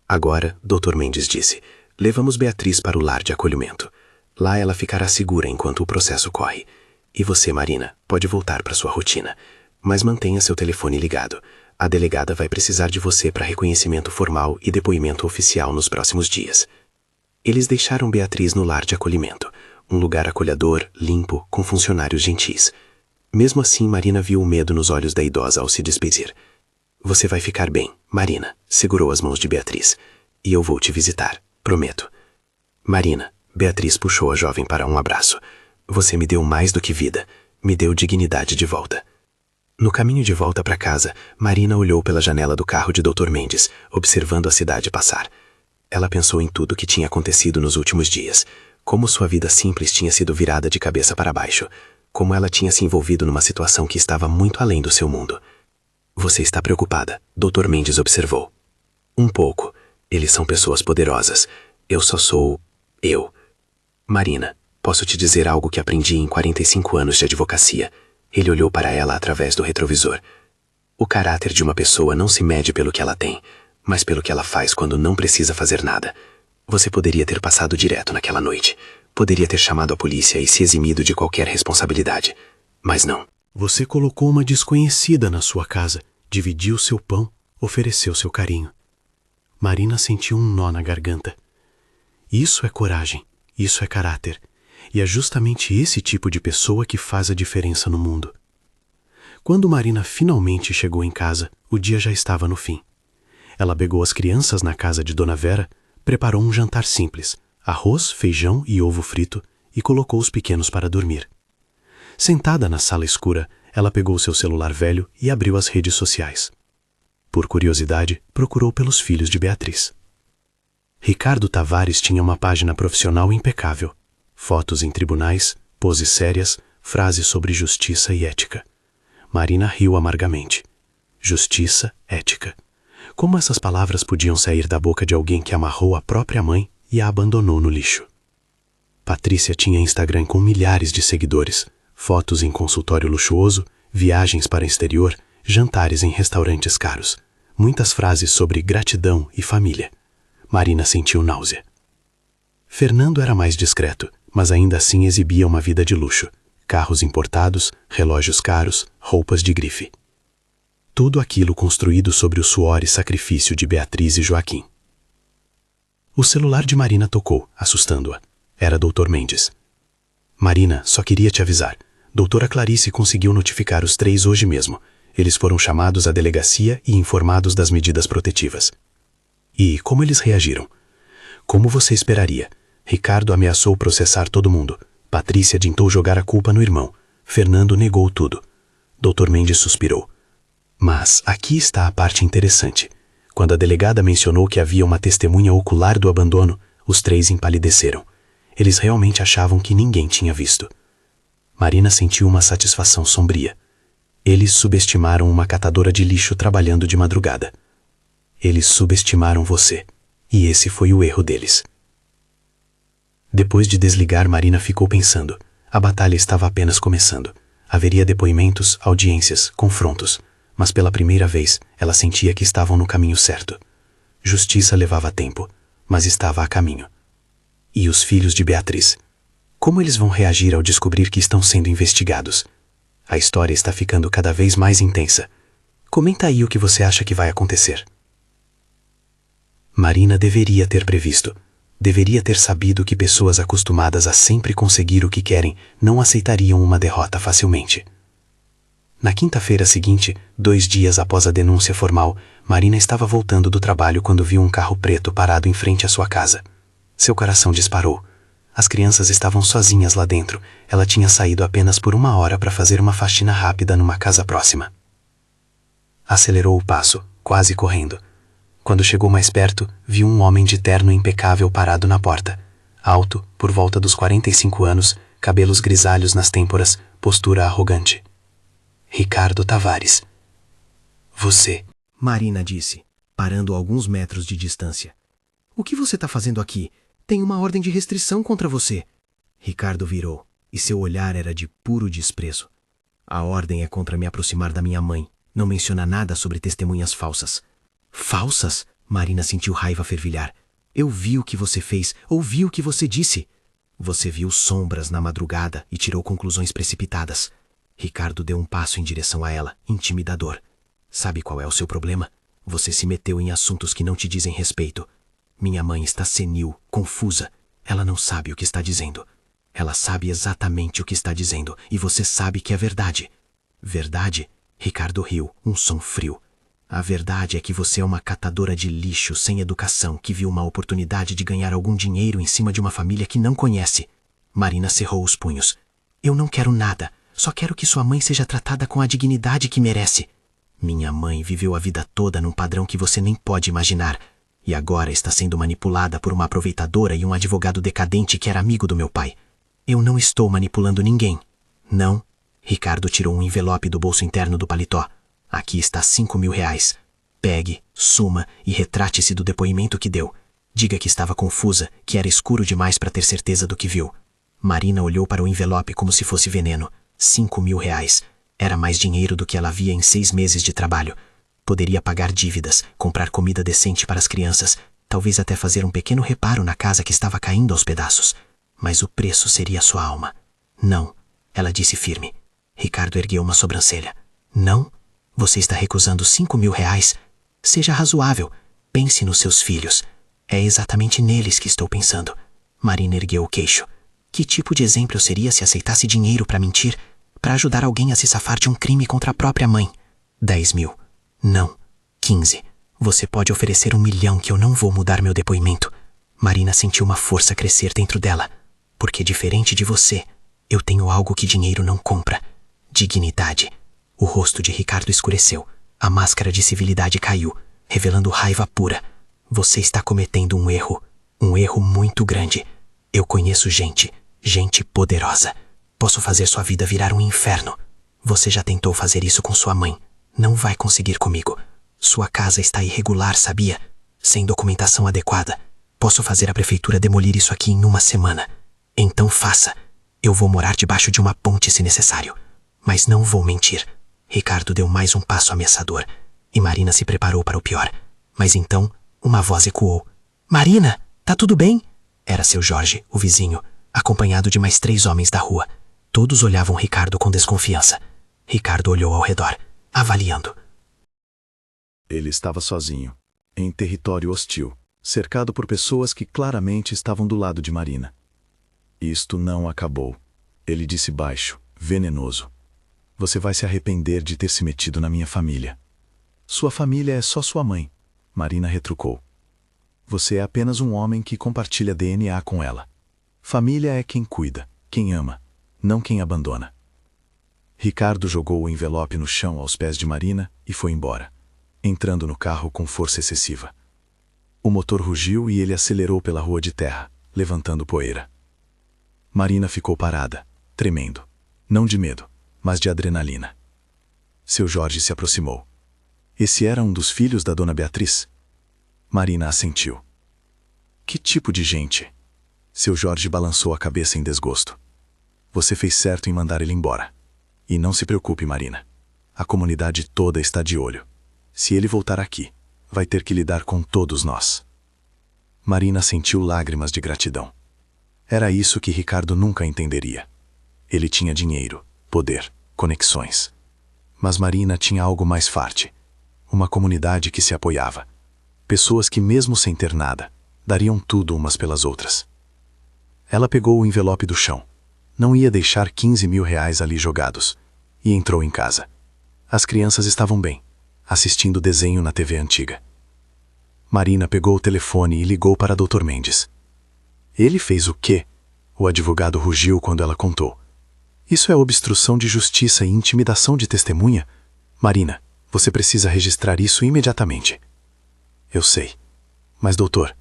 Agora, Dr. Mendes disse, levamos Beatriz para o lar de acolhimento. Lá ela ficará segura enquanto o processo corre. E você, Marina, pode voltar para sua rotina. Mas mantenha seu telefone ligado. A delegada vai precisar de você para reconhecimento formal e depoimento oficial nos próximos dias. Eles deixaram Beatriz no lar de acolhimento, um lugar acolhedor, limpo, com funcionários gentis. Mesmo assim, Marina viu o medo nos olhos da idosa ao se despedir. Você vai ficar bem, Marina, segurou as mãos de Beatriz. E eu vou te visitar, prometo. Marina, Beatriz puxou a jovem para um abraço. Você me deu mais do que vida, me deu dignidade de volta. No caminho de volta para casa, Marina olhou pela janela do carro de Dr. Mendes, observando a cidade passar. Ela pensou em tudo que tinha acontecido nos últimos dias, como sua vida simples tinha sido virada de cabeça para baixo, como ela tinha se envolvido numa situação que estava muito além do seu mundo. Você está preocupada, Dr. Mendes observou. Um pouco. Eles são pessoas poderosas. Eu só sou... eu. Marina, posso te dizer algo que aprendi em 45 anos de advocacia. Ele olhou para ela através do retrovisor. O caráter de uma pessoa não se mede pelo que ela tem, mas pelo que ela faz quando não precisa fazer nada. Você poderia ter passado direto naquela noite. Poderia ter chamado a polícia e se eximido de qualquer responsabilidade. Mas não. Você colocou uma desconhecida na sua casa, dividiu seu pão, ofereceu seu carinho. Marina sentiu um nó na garganta. Isso é coragem, isso é caráter. E é justamente esse tipo de pessoa que faz a diferença no mundo. Quando Marina finalmente chegou em casa, o dia já estava no fim. Ela pegou as crianças na casa de Dona Vera, preparou um jantar simples, arroz, feijão e ovo frito, e colocou os pequenos para dormir. Sentada na sala escura, ela pegou seu celular velho e abriu as redes sociais. Por curiosidade, procurou pelos filhos de Beatriz. Ricardo Tavares tinha uma página profissional impecável. Fotos em tribunais, poses sérias, frases sobre justiça e ética. Marina riu amargamente. Justiça, ética. Como essas palavras podiam sair da boca de alguém que amarrou a própria mãe e a abandonou no lixo? Patrícia tinha Instagram com milhares de seguidores, fotos em consultório luxuoso, viagens para o exterior, jantares em restaurantes caros. Muitas frases sobre gratidão e família. Marina sentiu náusea. Fernando era mais discreto, mas ainda assim exibia uma vida de luxo. Carros importados, relógios caros, roupas de grife. Tudo aquilo construído sobre o suor e sacrifício de Beatriz e Joaquim. O celular de Marina tocou, assustando-a. Era Dr. Mendes. Marina, só queria te avisar. Doutora Clarice conseguiu notificar os 3 hoje mesmo. Eles foram chamados à delegacia e informados das medidas protetivas. E como eles reagiram? Como você esperaria? Ricardo ameaçou processar todo mundo. Patrícia tentou jogar a culpa no irmão. Fernando negou tudo. Dr. Mendes suspirou. Mas aqui está a parte interessante. Quando a delegada mencionou que havia uma testemunha ocular do abandono, os 3 empalideceram. Eles realmente achavam que ninguém tinha visto. Marina sentiu uma satisfação sombria. Eles subestimaram uma catadora de lixo trabalhando de madrugada. Eles subestimaram você. E esse foi o erro deles. Depois de desligar, Marina ficou pensando. A batalha estava apenas começando. Haveria depoimentos, audiências, confrontos. Mas pela primeira vez, ela sentia que estavam no caminho certo. Justiça levava tempo, mas estava a caminho. E os filhos de Beatriz? Como eles vão reagir ao descobrir que estão sendo investigados? A história está ficando cada vez mais intensa. Comenta aí o que você acha que vai acontecer. Marina deveria ter previsto. Deveria ter sabido que pessoas acostumadas a sempre conseguir o que querem não aceitariam uma derrota facilmente. Na quinta-feira seguinte, 2 dias após a denúncia formal, Marina estava voltando do trabalho quando viu um carro preto parado em frente à sua casa. Seu coração disparou. As crianças estavam sozinhas lá dentro. Ela tinha saído apenas por 1 hora para fazer uma faxina rápida numa casa próxima. Acelerou o passo, quase correndo. Quando chegou mais perto, viu um homem de terno impecável parado na porta. Alto, por volta dos 45 anos, cabelos grisalhos nas têmporas, postura arrogante. Ricardo Tavares. Você. Marina disse, parando a alguns metros de distância. O que você está fazendo aqui? Tem uma ordem de restrição contra você. Ricardo virou, e seu olhar era de puro desprezo. A ordem é contra me aproximar da minha mãe. Não menciona nada sobre testemunhas falsas. Falsas? Marina sentiu raiva fervilhar. Eu vi o que você fez, ouvi o que você disse. Você viu sombras na madrugada e tirou conclusões precipitadas. Ricardo deu um passo em direção a ela, intimidador. Sabe qual é o seu problema? Você se meteu em assuntos que não te dizem respeito. Minha mãe está senil, confusa. Ela não sabe o que está dizendo. Ela sabe exatamente o que está dizendo, e você sabe que é verdade. Verdade? Ricardo riu, um som frio. A verdade é que você é uma catadora de lixo sem educação que viu uma oportunidade de ganhar algum dinheiro em cima de uma família que não conhece. Marina cerrou os punhos. Eu não quero nada. Só quero que sua mãe seja tratada com a dignidade que merece. Minha mãe viveu a vida toda num padrão que você nem pode imaginar. E agora está sendo manipulada por uma aproveitadora e um advogado decadente que era amigo do meu pai. Eu não estou manipulando ninguém. Não. Ricardo tirou um envelope do bolso interno do paletó. Aqui está 5.000 reais. Pegue, suma e retrate-se do depoimento que deu. Diga que estava confusa, que era escuro demais para ter certeza do que viu. Marina olhou para o envelope como se fosse veneno. 5.000 reais. Era mais dinheiro do que ela havia em 6 meses de trabalho. Poderia pagar dívidas, comprar comida decente para as crianças, talvez até fazer um pequeno reparo na casa que estava caindo aos pedaços. Mas o preço seria sua alma. Não, ela disse firme. Ricardo ergueu uma sobrancelha. Não? Você está recusando 5.000 reais? Seja razoável. Pense nos seus filhos. É exatamente neles que estou pensando. Marina ergueu o queixo. Que tipo de exemplo eu seria se aceitasse dinheiro para mentir? Para ajudar alguém a se safar de um crime contra a própria mãe? 10.000. Não. 15. Você pode oferecer 1 milhão que eu não vou mudar meu depoimento. Marina sentiu uma força crescer dentro dela. Porque diferente de você, eu tenho algo que dinheiro não compra. Dignidade. O rosto de Ricardo escureceu. A máscara de civilidade caiu, revelando raiva pura. Você está cometendo um erro muito grande. Eu conheço gente poderosa. Posso fazer sua vida virar um inferno. Você já tentou fazer isso com sua mãe. Não vai conseguir comigo. Sua casa está irregular, sabia? Sem documentação adequada. Posso fazer a prefeitura demolir isso aqui em 1 semana. Então faça. Eu vou morar debaixo de uma ponte se necessário. Mas não vou mentir. Ricardo deu mais um passo ameaçador, e Marina se preparou para o pior. Mas então, uma voz ecoou. Marina, tá tudo bem? Era seu Jorge, o vizinho, acompanhado de mais 3 homens da rua. Todos olhavam Ricardo com desconfiança. Ricardo olhou ao redor, avaliando. Ele estava sozinho, em território hostil, cercado por pessoas que claramente estavam do lado de Marina. Isto não acabou. Ele disse baixo, venenoso. Você vai se arrepender de ter se metido na minha família. Sua família é só sua mãe, Marina retrucou. Você é apenas um homem que compartilha DNA com ela. Família é quem cuida, quem ama, não quem abandona. Ricardo jogou o envelope no chão aos pés de Marina e foi embora, entrando no carro com força excessiva. O motor rugiu e ele acelerou pela rua de terra, levantando poeira. Marina ficou parada, tremendo, não de medo, mas de adrenalina. Seu Jorge se aproximou. Esse era um dos filhos da dona Beatriz? Marina assentiu. Que tipo de gente? Seu Jorge balançou a cabeça em desgosto. Você fez certo em mandar ele embora. E não se preocupe, Marina. A comunidade toda está de olho. Se ele voltar aqui, vai ter que lidar com todos nós. Marina sentiu lágrimas de gratidão. Era isso que Ricardo nunca entenderia. Ele tinha dinheiro, poder, conexões. Mas Marina tinha algo mais forte. Uma comunidade que se apoiava. Pessoas que, mesmo sem ter nada, dariam tudo umas pelas outras. Ela pegou o envelope do chão. Não ia deixar 15 mil reais ali jogados. E entrou em casa. As crianças estavam bem, assistindo desenho na TV antiga. Marina pegou o telefone e ligou para Dr. Mendes. Ele fez o quê? O advogado rugiu quando ela contou. Isso é obstrução de justiça e intimidação de testemunha? Marina, você precisa registrar isso imediatamente. Eu sei. Mas, doutor,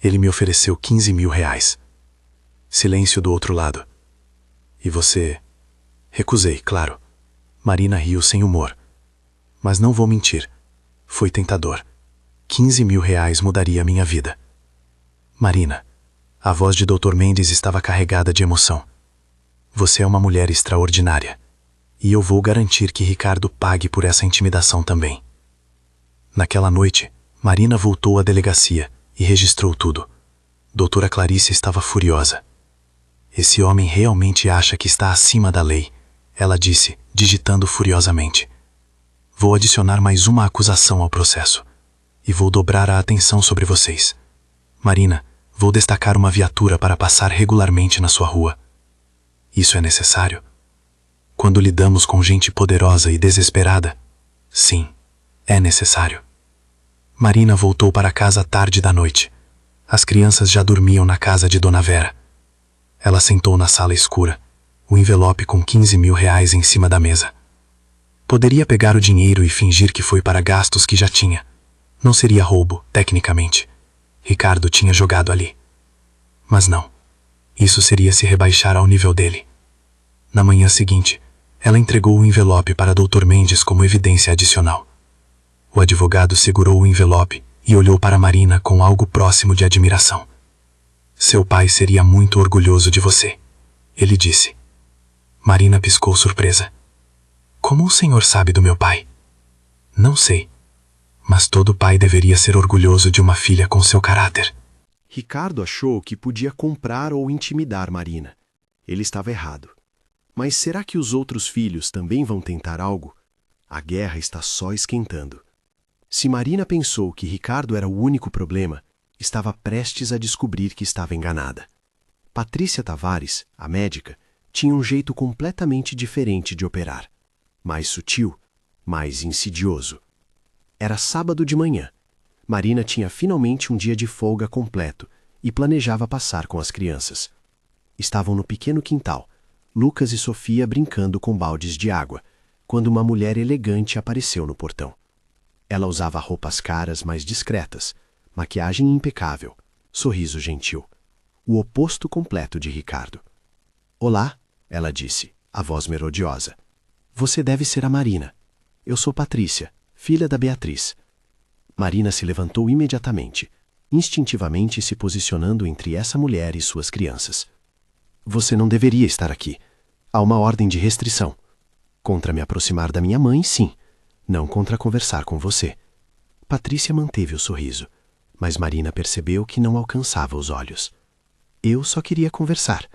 ele me ofereceu 15 mil reais. Silêncio do outro lado. E você... Recusei, claro. Marina riu sem humor. Mas não vou mentir. Foi tentador. 15 mil reais mudaria a minha vida. Marina, a voz de Dr. Mendes estava carregada de emoção. Você é uma mulher extraordinária. E eu vou garantir que Ricardo pague por essa intimidação também. Naquela noite, Marina voltou à delegacia e registrou tudo. Doutora Clarice estava furiosa. Esse homem realmente acha que está acima da lei, ela disse, digitando furiosamente. Vou adicionar mais uma acusação ao processo. E vou dobrar a atenção sobre vocês. Marina, vou destacar uma viatura para passar regularmente na sua rua. Isso é necessário? Quando lidamos com gente poderosa e desesperada? Sim, é necessário. Marina voltou para casa tarde da noite. As crianças já dormiam na casa de Dona Vera. Ela sentou na sala escura, o envelope com 15 mil reais em cima da mesa. Poderia pegar o dinheiro e fingir que foi para gastos que já tinha. Não seria roubo, tecnicamente. Ricardo tinha jogado ali. Mas não. Isso seria se rebaixar ao nível dele. Na manhã seguinte, ela entregou o envelope para Dr. Mendes como evidência adicional. O advogado segurou o envelope e olhou para Marina com algo próximo de admiração. Seu pai seria muito orgulhoso de você, ele disse. Marina piscou surpresa. Como o senhor sabe do meu pai? Não sei. Mas todo pai deveria ser orgulhoso de uma filha com seu caráter. Ricardo achou que podia comprar ou intimidar Marina. Ele estava errado. Mas será que os outros filhos também vão tentar algo? A guerra está só esquentando. Se Marina pensou que Ricardo era o único problema, estava prestes a descobrir que estava enganada. Patrícia Tavares, a médica, tinha um jeito completamente diferente de operar. Mais sutil, mais insidioso. Era sábado de manhã. Marina tinha finalmente um dia de folga completo e planejava passar com as crianças. Estavam no pequeno quintal, Lucas e Sofia brincando com baldes de água, quando uma mulher elegante apareceu no portão. Ela usava roupas caras, mas discretas, maquiagem impecável, sorriso gentil. O oposto completo de Ricardo. Olá, ela disse, a voz melodiosa. Você deve ser a Marina. Eu sou Patrícia, filha da Beatriz. Marina se levantou imediatamente, instintivamente se posicionando entre essa mulher e suas crianças. Você não deveria estar aqui. Há uma ordem de restrição. Contra me aproximar da minha mãe, sim. Não contra conversar com você. Patrícia manteve o sorriso, mas Marina percebeu que não alcançava os olhos. Eu só queria conversar.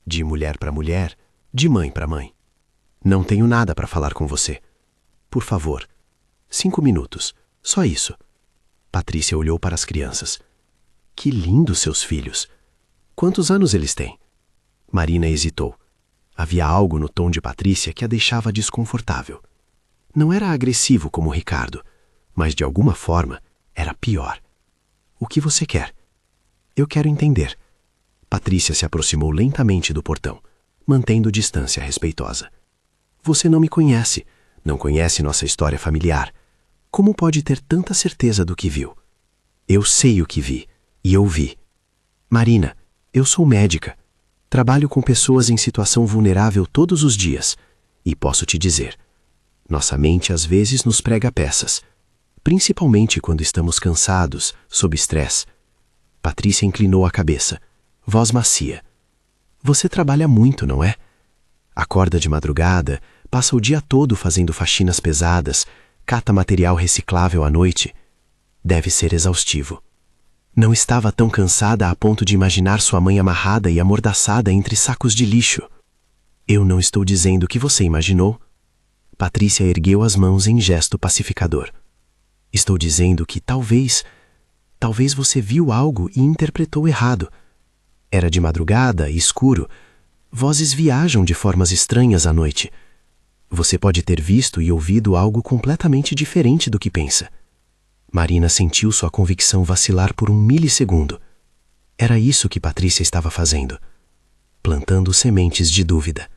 De mulher para mulher, de mãe para mãe. Não tenho nada para falar com você. Por favor, 5 minutos, só isso. Patrícia olhou para as crianças. Que lindos seus filhos! Quantos anos eles têm? Marina hesitou. Havia algo no tom de Patrícia que a deixava desconfortável. Não era agressivo como Ricardo, mas de alguma forma era pior. O que você quer? Eu quero entender. Patrícia se aproximou lentamente do portão, mantendo distância respeitosa. Você não me conhece, não conhece nossa história familiar. Como pode ter tanta certeza do que viu? Eu sei o que vi, e eu vi. Marina, eu sou médica. Trabalho com pessoas em situação vulnerável todos os dias, e posso te dizer, nossa mente às vezes nos prega peças, principalmente quando estamos cansados, sob estresse. Patrícia inclinou a cabeça, voz macia. Você trabalha muito, não é? Acorda de madrugada, passa o dia todo fazendo faxinas pesadas, cata material reciclável à noite. Deve ser exaustivo. Não estava tão cansada a ponto de imaginar sua mãe amarrada e amordaçada entre sacos de lixo. Eu não estou dizendo o que você imaginou. Patrícia ergueu as mãos em gesto pacificador. Estou dizendo que talvez você viu algo e interpretou errado. Era de madrugada, escuro. Vozes viajam de formas estranhas à noite. Você pode ter visto e ouvido algo completamente diferente do que pensa. Marina sentiu sua convicção vacilar por 1 milissegundo. Era isso que Patrícia estava fazendo, plantando sementes de dúvida.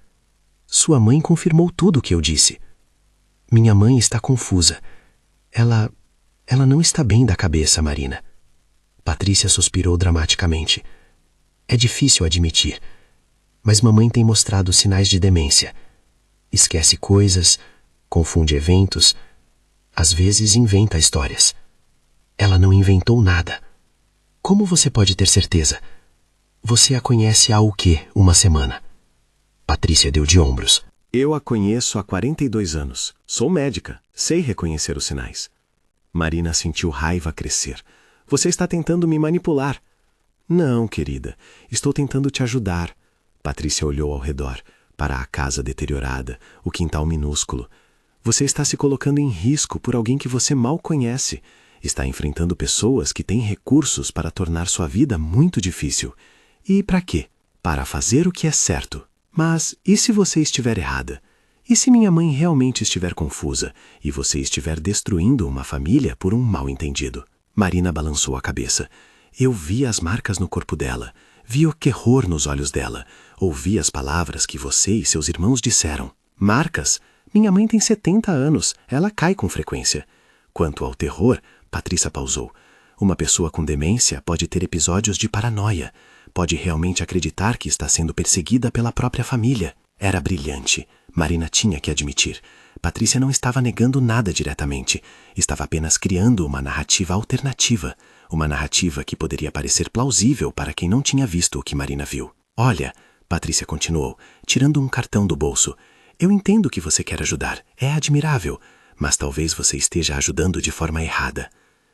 Sua mãe confirmou tudo o que eu disse. Minha mãe está confusa. Ela não está bem da cabeça, Marina. Patrícia suspirou dramaticamente. É difícil admitir, mas mamãe tem mostrado sinais de demência. Esquece coisas, confunde eventos, às vezes inventa histórias. Ela não inventou nada. Como você pode ter certeza? Você a conhece há o quê? 1 semana? Patrícia deu de ombros. Eu a conheço há 42 anos. Sou médica. Sei reconhecer os sinais. Marina sentiu raiva crescer. Você está tentando me manipular. Não, querida. Estou tentando te ajudar. Patrícia olhou ao redor, para a casa deteriorada, o quintal minúsculo. Você está se colocando em risco por alguém que você mal conhece. Está enfrentando pessoas que têm recursos para tornar sua vida muito difícil. E para quê? Para fazer o que é certo. Mas e se você estiver errada? E se minha mãe realmente estiver confusa e você estiver destruindo uma família por um mal-entendido? Marina balançou a cabeça. Eu vi as marcas no corpo dela. Vi o terror nos olhos dela. Ouvi as palavras que você e seus irmãos disseram. Marcas? Minha mãe tem 70 anos. Ela cai com frequência. Quanto ao terror, Patrícia pausou. Uma pessoa com demência pode ter episódios de paranoia. Pode realmente acreditar que está sendo perseguida pela própria família. Era brilhante. Marina tinha que admitir. Patrícia não estava negando nada diretamente. Estava apenas criando uma narrativa alternativa. Uma narrativa que poderia parecer plausível para quem não tinha visto o que Marina viu. Olha, Patrícia continuou, tirando um cartão do bolso. Eu entendo que você quer ajudar. É admirável. Mas talvez você esteja ajudando de forma errada.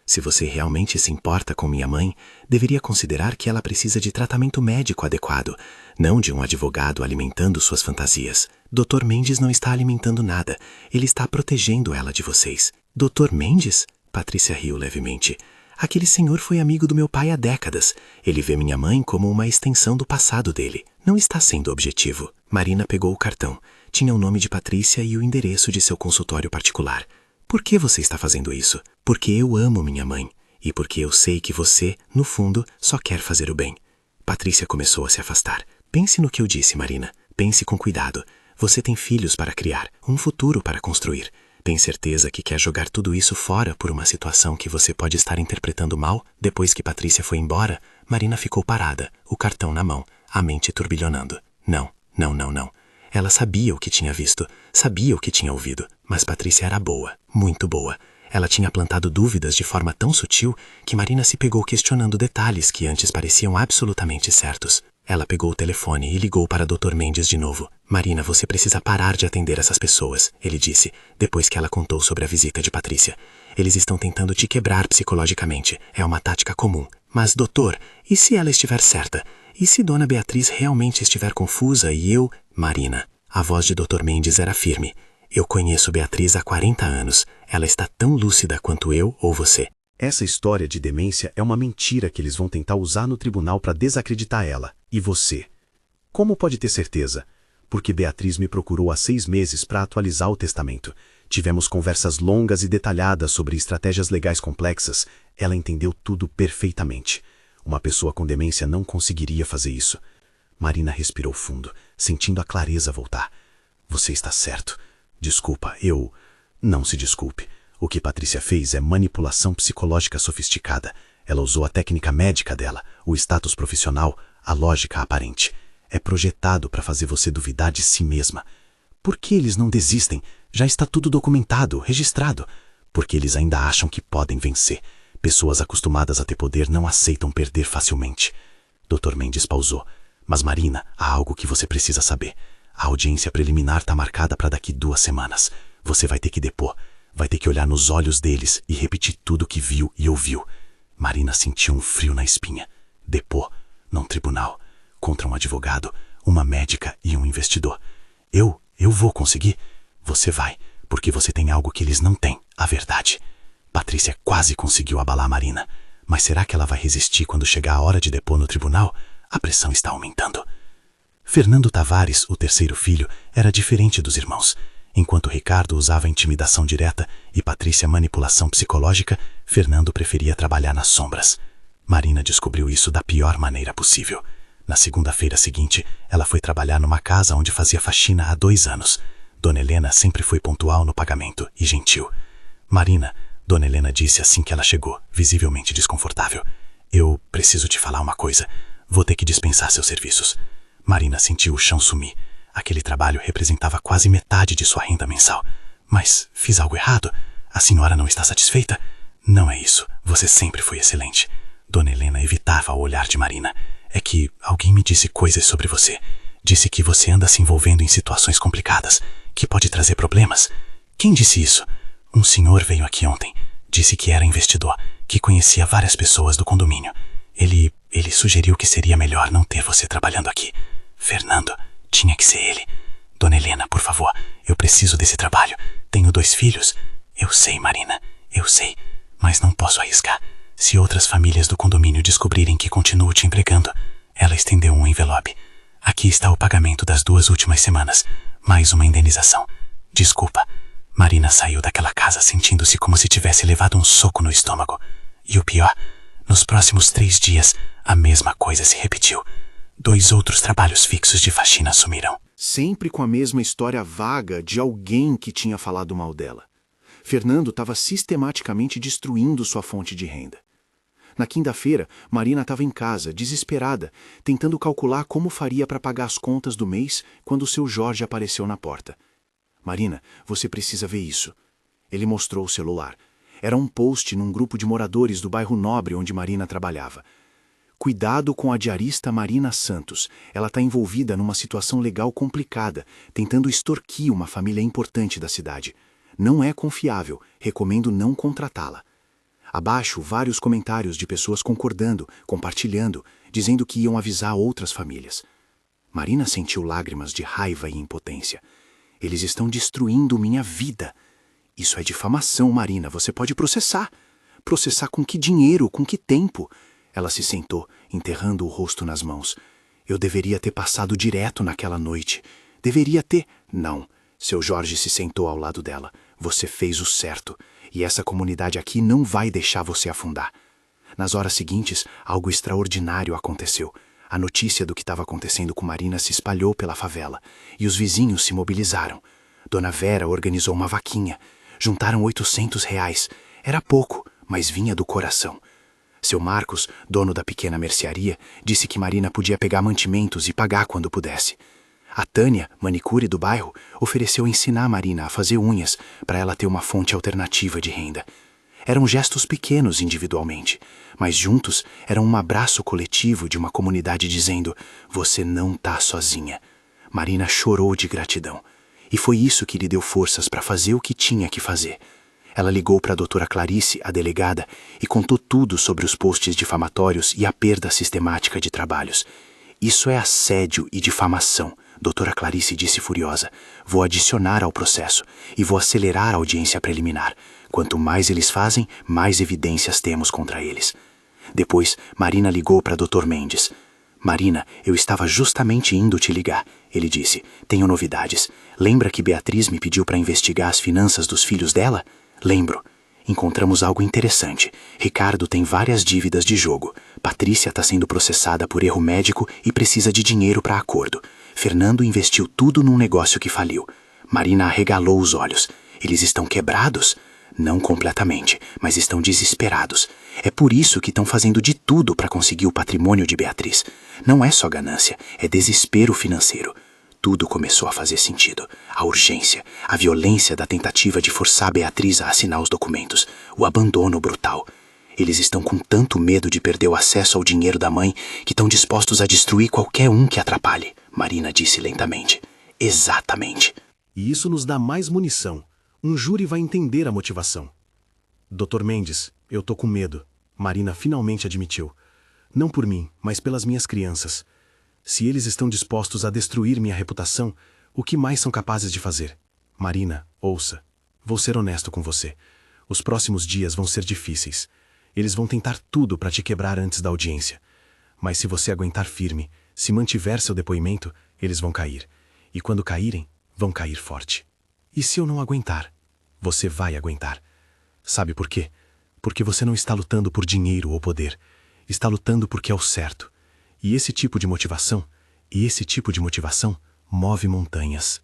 Se você realmente se importa com minha mãe, deveria considerar que ela precisa de tratamento médico adequado, não de um advogado alimentando suas fantasias. Dr. Mendes não está alimentando nada. Ele está protegendo ela de vocês. Dr. Mendes? Patrícia riu levemente. Aquele senhor foi amigo do meu pai há décadas. Ele vê minha mãe como uma extensão do passado dele. Não está sendo objetivo. Marina pegou o cartão. Tinha o nome de Patrícia e o endereço de seu consultório particular. Por que você está fazendo isso? Porque eu amo minha mãe. E porque eu sei que você, no fundo, só quer fazer o bem. Patrícia começou a se afastar. Pense no que eu disse, Marina. Pense com cuidado. Você tem filhos para criar, um futuro para construir. Tem certeza que quer jogar tudo isso fora por uma situação que você pode estar interpretando mal? Depois que Patrícia foi embora, Marina ficou parada, o cartão na mão, a mente turbilhonando. Não. Ela sabia o que tinha visto, sabia o que tinha ouvido, mas Patrícia era boa, muito boa. Ela tinha plantado dúvidas de forma tão sutil que Marina se pegou questionando detalhes que antes pareciam absolutamente certos. Ela pegou o telefone e ligou para Dr. Mendes de novo. Marina, você precisa parar de atender essas pessoas, ele disse, depois que ela contou sobre a visita de Patrícia. Eles estão tentando te quebrar psicologicamente. É uma tática comum. Mas, doutor, e se ela estiver certa? E se Dona Beatriz realmente estiver confusa e eu... Marina, a voz de Dr. Mendes era firme. Eu conheço Beatriz há 40 anos. Ela está tão lúcida quanto eu ou você. Essa história de demência é uma mentira que eles vão tentar usar no tribunal para desacreditar ela. E você? Como pode ter certeza? Porque Beatriz me procurou há 6 meses para atualizar o testamento. Tivemos conversas longas e detalhadas sobre estratégias legais complexas. Ela entendeu tudo perfeitamente. Uma pessoa com demência não conseguiria fazer isso. Marina respirou fundo, sentindo a clareza voltar. Você está certo. Desculpa, eu... Não se desculpe. O que Patrícia fez é manipulação psicológica sofisticada. Ela usou a técnica médica dela, o status profissional, a lógica aparente. É projetado para fazer você duvidar de si mesma. Por que eles não desistem? Já está tudo documentado, registrado. Porque eles ainda acham que podem vencer. Pessoas acostumadas a ter poder não aceitam perder facilmente. Dr. Mendes pausou. Mas Marina, há algo que você precisa saber. A audiência preliminar está marcada para daqui 2 semanas. Você vai ter que depor. Vai ter que olhar nos olhos deles e repetir tudo o que viu e ouviu. Marina sentiu um frio na espinha. Depor, num tribunal, contra um advogado, uma médica e um investidor. Eu vou conseguir. Você vai, porque você tem algo que eles não têm, a verdade. Patrícia quase conseguiu abalar Marina. Mas será que ela vai resistir quando chegar a hora de depor no tribunal? A pressão está aumentando. Fernando Tavares, o terceiro filho, era diferente dos irmãos. Enquanto Ricardo usava intimidação direta e Patrícia manipulação psicológica, Fernando preferia trabalhar nas sombras. Marina descobriu isso da pior maneira possível. Na segunda-feira seguinte, ela foi trabalhar numa casa onde fazia faxina há 2 anos. Dona Helena sempre foi pontual no pagamento e gentil. Marina, Dona Helena disse assim que ela chegou, visivelmente desconfortável. Eu preciso te falar uma coisa. Vou ter que dispensar seus serviços. Marina sentiu o chão sumir. Aquele trabalho representava quase metade de sua renda mensal. Mas fiz algo errado? A senhora não está satisfeita? Não é isso. Você sempre foi excelente. Dona Helena evitava o olhar de Marina. É que alguém me disse coisas sobre você. Disse que você anda se envolvendo em situações complicadas, que pode trazer problemas. Quem disse isso? Um senhor veio aqui ontem. Disse que era investidor, que conhecia várias pessoas do condomínio. Ele sugeriu que seria melhor não ter você trabalhando aqui. Fernando, tinha que ser ele. Dona Helena, por favor, eu preciso desse trabalho. Tenho 2 filhos. Eu sei, Marina, eu sei. Mas não posso arriscar. Se outras famílias do condomínio descobrirem que continuo te empregando... Ela estendeu um envelope. Aqui está o pagamento das 2 últimas semanas. Mais uma indenização. Desculpa. Marina saiu daquela casa sentindo-se como se tivesse levado um soco no estômago. E o pior, nos próximos 3 dias, a mesma coisa se repetiu. 2 outros trabalhos fixos de faxina sumiram. Sempre com a mesma história vaga de alguém que tinha falado mal dela. Fernando estava sistematicamente destruindo sua fonte de renda. Na quinta-feira, Marina estava em casa, desesperada, tentando calcular como faria para pagar as contas do mês quando o seu Jorge apareceu na porta. Marina, você precisa ver isso. Ele mostrou o celular. Era um post num grupo de moradores do bairro Nobre onde Marina trabalhava. Cuidado com a diarista Marina Santos. Ela está envolvida numa situação legal complicada, tentando extorquir uma família importante da cidade. Não é confiável, recomendo não contratá-la. Abaixo, vários comentários de pessoas concordando, compartilhando, dizendo que iam avisar outras famílias. Marina sentiu lágrimas de raiva e impotência. Eles estão destruindo minha vida. Isso é difamação, Marina, você pode processar. Processar com que dinheiro, com que tempo? Ela se sentou, enterrando o rosto nas mãos. Eu deveria ter passado direto naquela noite. Deveria ter... Não. Seu Jorge se sentou ao lado dela. Você fez o certo. E essa comunidade aqui não vai deixar você afundar. Nas horas seguintes, algo extraordinário aconteceu. A notícia do que estava acontecendo com Marina se espalhou pela favela. E os vizinhos se mobilizaram. Dona Vera organizou uma vaquinha. Juntaram R$800. Era pouco, mas vinha do coração. Seu Marcos, dono da pequena mercearia, disse que Marina podia pegar mantimentos e pagar quando pudesse. A Tânia, manicure do bairro, ofereceu ensinar a Marina a fazer unhas para ela ter uma fonte alternativa de renda. Eram gestos pequenos individualmente, mas juntos eram um abraço coletivo de uma comunidade dizendo: você não tá sozinha. Marina chorou de gratidão. E foi isso que lhe deu forças para fazer o que tinha que fazer. Ela ligou para a doutora Clarice, a delegada, e contou tudo sobre os posts difamatórios e a perda sistemática de trabalhos. Isso é assédio e difamação, doutora Clarice disse furiosa. Vou adicionar ao processo e vou acelerar a audiência preliminar. Quanto mais eles fazem, mais evidências temos contra eles. Depois, Marina ligou para Dr. Mendes. Marina, eu estava justamente indo te ligar, ele disse. Tenho novidades. Lembra que Beatriz me pediu para investigar as finanças dos filhos dela? Lembro. Encontramos algo interessante. Ricardo tem várias dívidas de jogo. Patrícia está sendo processada por erro médico e precisa de dinheiro para acordo. Fernando investiu tudo num negócio que faliu. Marina arregalou os olhos. Eles estão quebrados? Não completamente, mas estão desesperados. É por isso que estão fazendo de tudo para conseguir o patrimônio de Beatriz. Não é só ganância, é desespero financeiro. Tudo começou a fazer sentido. A urgência, a violência da tentativa de forçar Beatriz a assinar os documentos, o abandono brutal. Eles estão com tanto medo de perder o acesso ao dinheiro da mãe que estão dispostos a destruir qualquer um que atrapalhe, Marina disse lentamente. Exatamente. E isso nos dá mais munição. Um júri vai entender a motivação. Dr. Mendes, eu tô com medo. Marina finalmente admitiu. Não por mim, mas pelas minhas crianças. Se eles estão dispostos a destruir minha reputação, o que mais são capazes de fazer? Marina, ouça. Vou ser honesto com você. Os próximos dias vão ser difíceis. Eles vão tentar tudo para te quebrar antes da audiência. Mas se você aguentar firme, se mantiver seu depoimento, eles vão cair. E quando caírem, vão cair forte. E se eu não aguentar? Você vai aguentar. Sabe por quê? Porque você não está lutando por dinheiro ou poder. Está lutando porque é o certo. E esse tipo de motivação move montanhas.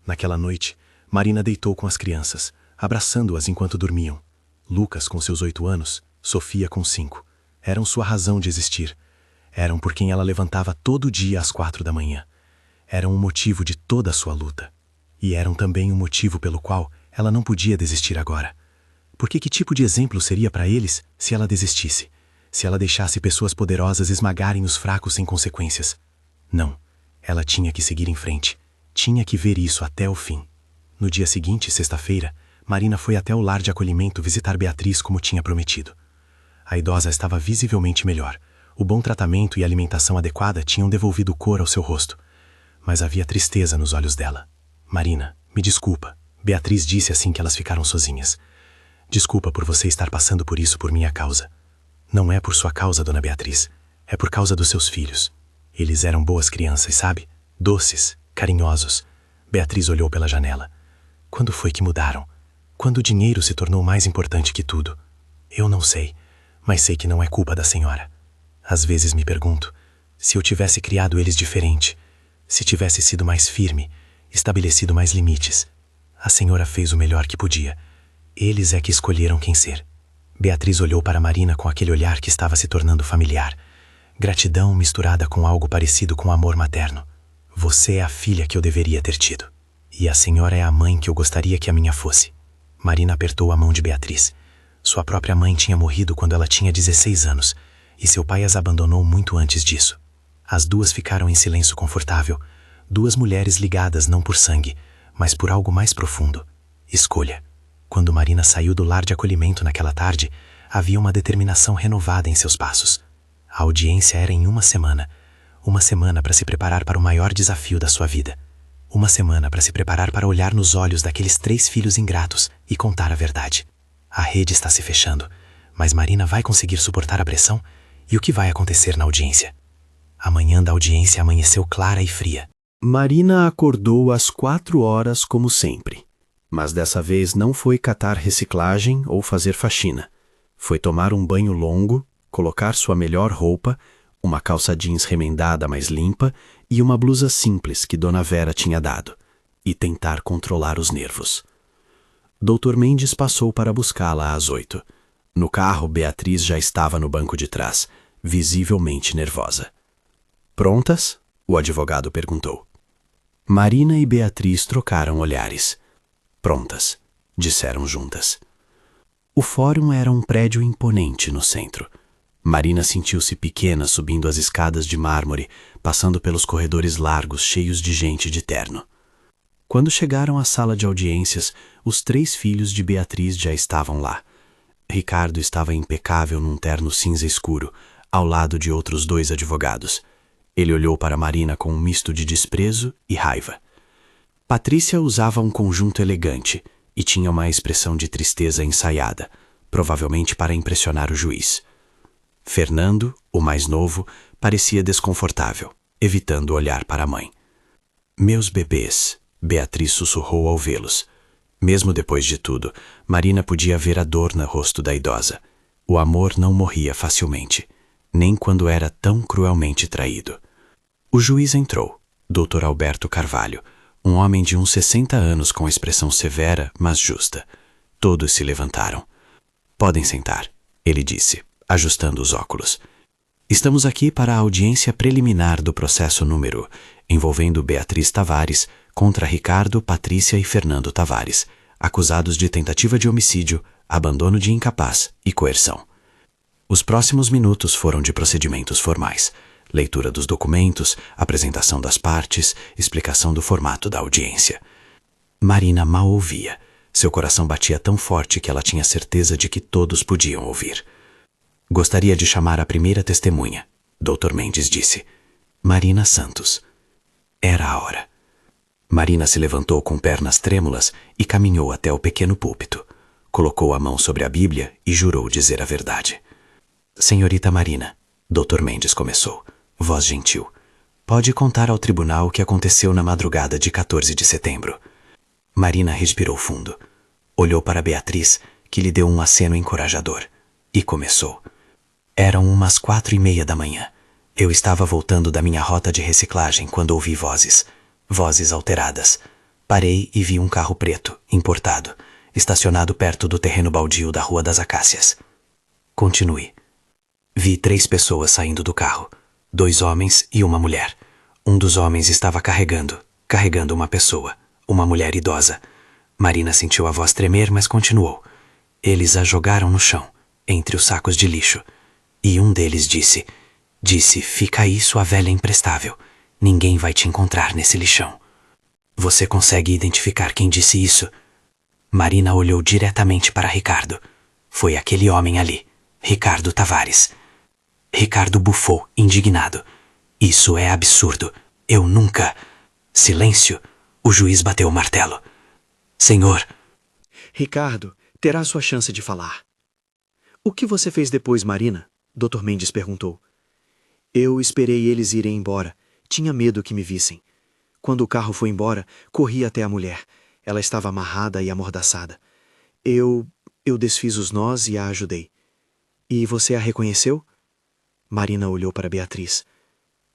Naquela noite, Marina deitou com as crianças, abraçando-as enquanto dormiam. Lucas com seus 8 anos, Sofia com 5. Eram sua razão de existir. Eram por quem ela levantava todo dia às 4 da manhã. Eram o motivo de toda a sua luta. E eram também o motivo pelo qual ela não podia desistir agora. Porque que tipo de exemplo seria para eles se ela desistisse? Se ela deixasse pessoas poderosas esmagarem os fracos sem consequências? Não, ela tinha que seguir em frente. Tinha que ver isso até o fim. No dia seguinte, sexta-feira, Marina foi até o lar de acolhimento visitar Beatriz como tinha prometido. A idosa estava visivelmente melhor. O bom tratamento e a alimentação adequada tinham devolvido cor ao seu rosto. Mas havia tristeza nos olhos dela. Marina, me desculpa. Beatriz disse assim que elas ficaram sozinhas. Desculpa por você estar passando por isso por minha causa. Não é por sua causa, dona Beatriz. É por causa dos seus filhos. Eles eram boas crianças, sabe? Doces, carinhosos. Beatriz olhou pela janela. Quando foi que mudaram? Quando o dinheiro se tornou mais importante que tudo? Eu não sei, mas sei que não é culpa da senhora. Às vezes me pergunto, se eu tivesse criado eles diferente, se tivesse sido mais firme, estabelecido mais limites. A senhora fez o melhor que podia. Eles é que escolheram quem ser. Beatriz olhou para Marina com aquele olhar que estava se tornando familiar. Gratidão misturada com algo parecido com amor materno. Você é a filha que eu deveria ter tido. E a senhora é a mãe que eu gostaria que a minha fosse. Marina apertou a mão de Beatriz. Sua própria mãe tinha morrido quando ela tinha 16 anos, e seu pai as abandonou muito antes disso. As duas ficaram em silêncio confortável. Duas mulheres ligadas não por sangue, mas por algo mais profundo. Escolha. Quando Marina saiu do lar de acolhimento naquela tarde, havia uma determinação renovada em seus passos. A audiência era em uma semana para se preparar para o maior desafio da sua vida. Uma semana para se preparar para olhar nos olhos daqueles 3 filhos ingratos e contar a verdade. A rede está se fechando, mas Marina vai conseguir suportar a pressão? E o que vai acontecer na audiência? A manhã da audiência amanheceu clara e fria. Marina acordou às 4 horas como sempre. Mas dessa vez não foi catar reciclagem ou fazer faxina. Foi tomar um banho longo, colocar sua melhor roupa, uma calça jeans remendada mais limpa e uma blusa simples que Dona Vera tinha dado, e tentar controlar os nervos. Dr. Mendes passou para buscá-la às 8. No carro, Beatriz já estava no banco de trás, visivelmente nervosa. Prontas? O advogado perguntou. Marina e Beatriz trocaram olhares. Prontas, disseram juntas. O fórum era um prédio imponente no centro. Marina sentiu-se pequena subindo as escadas de mármore, passando pelos corredores largos cheios de gente de terno. Quando chegaram à sala de audiências, os 3 filhos de Beatriz já estavam lá. Ricardo estava impecável num terno cinza escuro, ao lado de outros 2 advogados. Ele olhou para Marina com um misto de desprezo e raiva. Patrícia usava um conjunto elegante e tinha uma expressão de tristeza ensaiada, provavelmente para impressionar o juiz. Fernando, o mais novo, parecia desconfortável, evitando olhar para a mãe. Meus bebês, Beatriz sussurrou ao vê-los. Mesmo depois de tudo, Marina podia ver a dor no rosto da idosa. O amor não morria facilmente, nem quando era tão cruelmente traído. O juiz entrou, Dr. Alberto Carvalho, um homem de uns 60 anos com expressão severa, mas justa. Todos se levantaram. Podem sentar, ele disse, ajustando os óculos. Estamos aqui para a audiência preliminar do processo número, envolvendo Beatriz Tavares contra Ricardo, Patrícia e Fernando Tavares, acusados de tentativa de homicídio, abandono de incapaz e coerção. Os próximos minutos foram de procedimentos formais. Leitura dos documentos, apresentação das partes, explicação do formato da audiência. Marina mal ouvia. Seu coração batia tão forte que ela tinha certeza de que todos podiam ouvir. Gostaria de chamar a primeira testemunha, Dr. Mendes disse. Marina Santos. Era a hora. Marina se levantou com pernas trêmulas e caminhou até o pequeno púlpito. Colocou a mão sobre a Bíblia e jurou dizer a verdade. Senhorita Marina, Dr. Mendes começou, voz gentil. Pode contar ao tribunal o que aconteceu na madrugada de 14 de setembro. Marina respirou fundo. Olhou para Beatriz, que lhe deu um aceno encorajador, e começou. Eram umas 4:30 da manhã. Eu estava voltando da minha rota de reciclagem quando ouvi vozes. Vozes alteradas. Parei e vi um carro preto, importado, estacionado perto do terreno baldio da Rua das Acácias. Continue. Vi 3 pessoas saindo do carro. 2 homens e uma mulher. Um dos homens estava carregando uma pessoa, uma mulher idosa. Marina sentiu a voz tremer, mas continuou. Eles a jogaram no chão, entre os sacos de lixo. E um deles disse, fica aí sua velha imprestável. Ninguém vai te encontrar nesse lixão. Você consegue identificar quem disse isso? Marina olhou diretamente para Ricardo. Foi aquele homem ali, Ricardo Tavares. Ricardo bufou, indignado. Isso é absurdo. Eu nunca... Silêncio. O juiz bateu o martelo. Senhor... Ricardo, terá sua chance de falar. O que você fez depois, Marina? Dr. Mendes perguntou. Eu esperei eles irem embora. Tinha medo que me vissem. Quando o carro foi embora, corri até a mulher. Ela estava amarrada e amordaçada. Eu desfiz os nós e a ajudei. E você a reconheceu? Marina olhou para Beatriz.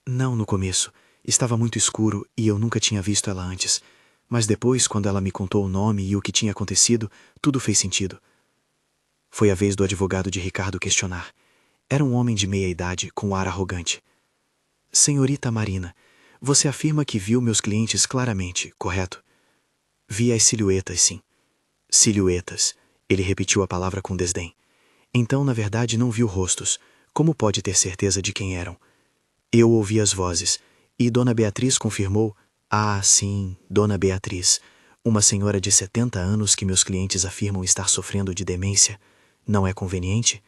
Não no começo. Estava muito escuro e eu nunca tinha visto ela antes. Mas depois, quando ela me contou o nome e o que tinha acontecido, tudo fez sentido. Foi a vez do advogado de Ricardo questionar. Era um homem de meia idade, com ar arrogante. Senhorita Marina, você afirma que viu meus clientes claramente, correto? Vi as silhuetas, sim. Silhuetas. Ele repetiu a palavra com desdém. Então, na verdade, não viu rostos. Como pode ter certeza de quem eram? Eu ouvi as vozes, e Dona Beatriz confirmou... Ah, sim, Dona Beatriz, uma senhora de 70 anos que meus clientes afirmam estar sofrendo de demência. Não é conveniente?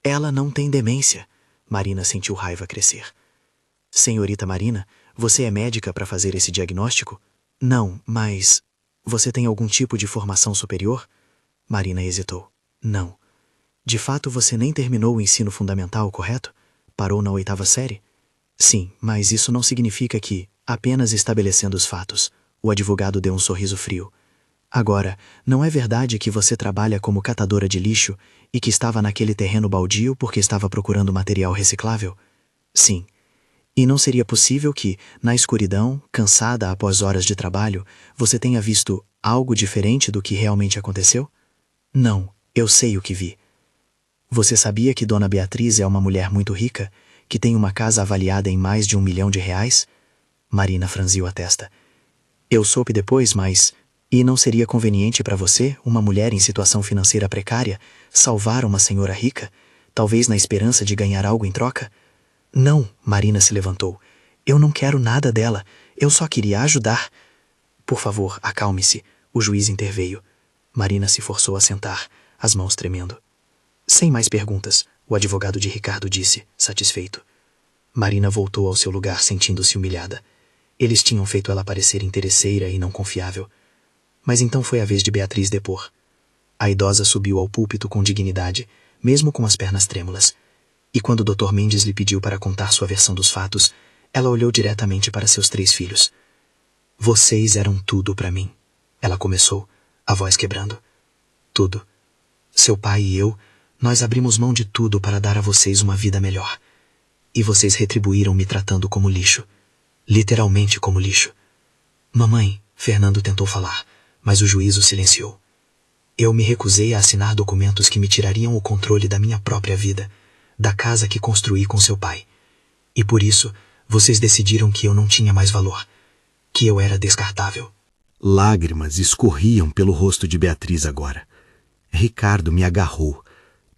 Ela não tem demência. Marina sentiu raiva crescer. Senhorita Marina, você é médica para fazer esse diagnóstico? Não, mas... Você tem algum tipo de formação superior? Marina hesitou. Não. De fato, você nem terminou o ensino fundamental, correto? Parou na 8ª série? Sim, mas isso não significa que, apenas estabelecendo os fatos, o advogado deu um sorriso frio. Agora, não é verdade que você trabalha como catadora de lixo e que estava naquele terreno baldio porque estava procurando material reciclável? Sim. E não seria possível que, na escuridão, cansada após horas de trabalho, você tenha visto algo diferente do que realmente aconteceu? Não, eu sei o que vi. Você sabia que Dona Beatriz é uma mulher muito rica, que tem uma casa avaliada em mais de R$1 milhão? Marina franziu a testa. Eu soube depois, mas E não seria conveniente para você, uma mulher em situação financeira precária, salvar uma senhora rica, talvez na esperança de ganhar algo em troca? Não, Marina se levantou. Eu não quero nada dela. Eu só queria ajudar. Por favor, acalme-se. O juiz interveio. Marina se forçou a sentar, as mãos tremendo. Sem mais perguntas, o advogado de Ricardo disse, satisfeito. Marina voltou ao seu lugar sentindo-se humilhada. Eles tinham feito ela parecer interesseira e não confiável. Mas então foi a vez de Beatriz depor. A idosa subiu ao púlpito com dignidade, mesmo com as pernas trêmulas. E quando o Dr. Mendes lhe pediu para contar sua versão dos fatos, ela olhou diretamente para seus 3 filhos. Vocês eram tudo para mim. Ela começou, a voz quebrando. Tudo. Seu pai e eu, nós abrimos mão de tudo para dar a vocês uma vida melhor. E vocês retribuíram me tratando como lixo. Literalmente como lixo. Mamãe, Fernando tentou falar, mas o juiz o silenciou. Eu me recusei a assinar documentos que me tirariam o controle da minha própria vida, da casa que construí com seu pai. E por isso, vocês decidiram que eu não tinha mais valor, que eu era descartável. Lágrimas escorriam pelo rosto de Beatriz agora. Ricardo me agarrou.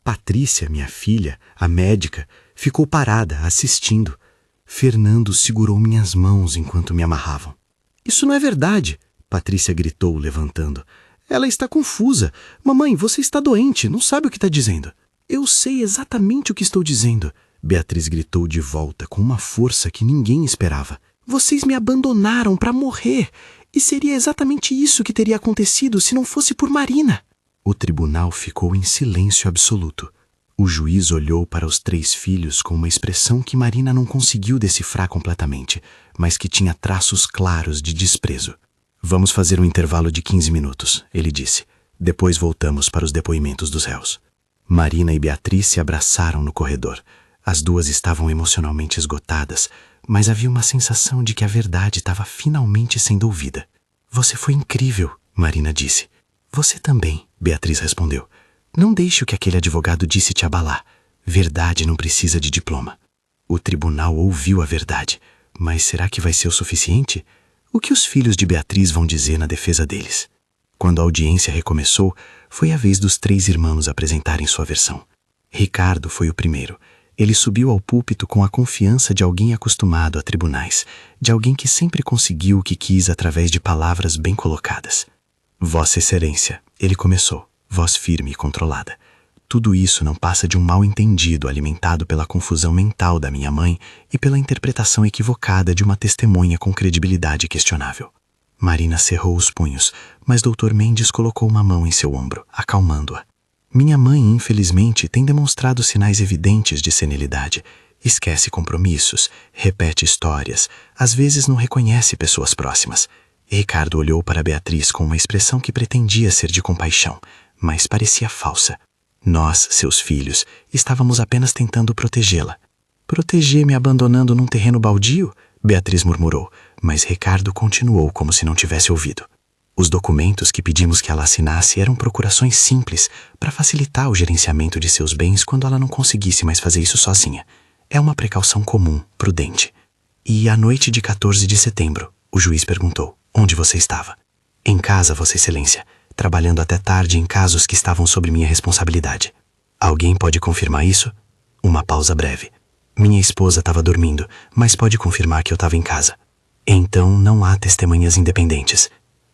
Patrícia, minha filha, a médica, ficou parada, assistindo. Fernando segurou minhas mãos enquanto me amarravam. Isso não é verdade, Patrícia gritou, levantando. Ela está confusa. Mamãe, você está doente, não sabe o que está dizendo. Eu sei exatamente o que estou dizendo, Beatriz gritou de volta com uma força que ninguém esperava. Vocês me abandonaram para morrer, e seria exatamente isso que teria acontecido se não fosse por Marina. O tribunal ficou em silêncio absoluto. O juiz olhou para os 3 filhos com uma expressão que Marina não conseguiu decifrar completamente, mas que tinha traços claros de desprezo. Vamos fazer um intervalo de 15 minutos, ele disse. Depois voltamos para os depoimentos dos réus. Marina e Beatriz se abraçaram no corredor. As duas estavam emocionalmente esgotadas, mas havia uma sensação de que a verdade estava finalmente sendo ouvida. Você foi incrível, Marina disse. Você também, Beatriz respondeu. Não deixe o que aquele advogado disse te abalar. Verdade não precisa de diploma. O tribunal ouviu a verdade, mas será que vai ser o suficiente? O que os filhos de Beatriz vão dizer na defesa deles? Quando a audiência recomeçou, foi a vez dos 3 irmãos apresentarem sua versão. Ricardo foi o primeiro. Ele subiu ao púlpito com a confiança de alguém acostumado a tribunais, de alguém que sempre conseguiu o que quis através de palavras bem colocadas. Vossa Excelência, ele começou, voz firme e controlada. Tudo isso não passa de um mal-entendido alimentado pela confusão mental da minha mãe e pela interpretação equivocada de uma testemunha com credibilidade questionável. Marina cerrou os punhos, mas Dr. Mendes colocou uma mão em seu ombro, acalmando-a. Minha mãe, infelizmente, tem demonstrado sinais evidentes de senilidade. Esquece compromissos, repete histórias, às vezes não reconhece pessoas próximas. Ricardo olhou para Beatriz com uma expressão que pretendia ser de compaixão, mas parecia falsa. Nós, seus filhos, estávamos apenas tentando protegê-la. Proteger me abandonando num terreno baldio? Beatriz murmurou, mas Ricardo continuou como se não tivesse ouvido. Os documentos que pedimos que ela assinasse eram procurações simples para facilitar o gerenciamento de seus bens quando ela não conseguisse mais fazer isso sozinha. É uma precaução comum, prudente. E à noite de 14 de setembro, o juiz perguntou, onde você estava? Em casa, Vossa Excelência, trabalhando até tarde em casos que estavam sob minha responsabilidade. Alguém pode confirmar isso? Uma pausa breve. Minha esposa estava dormindo, mas pode confirmar que eu estava em casa. Então não há testemunhas independentes.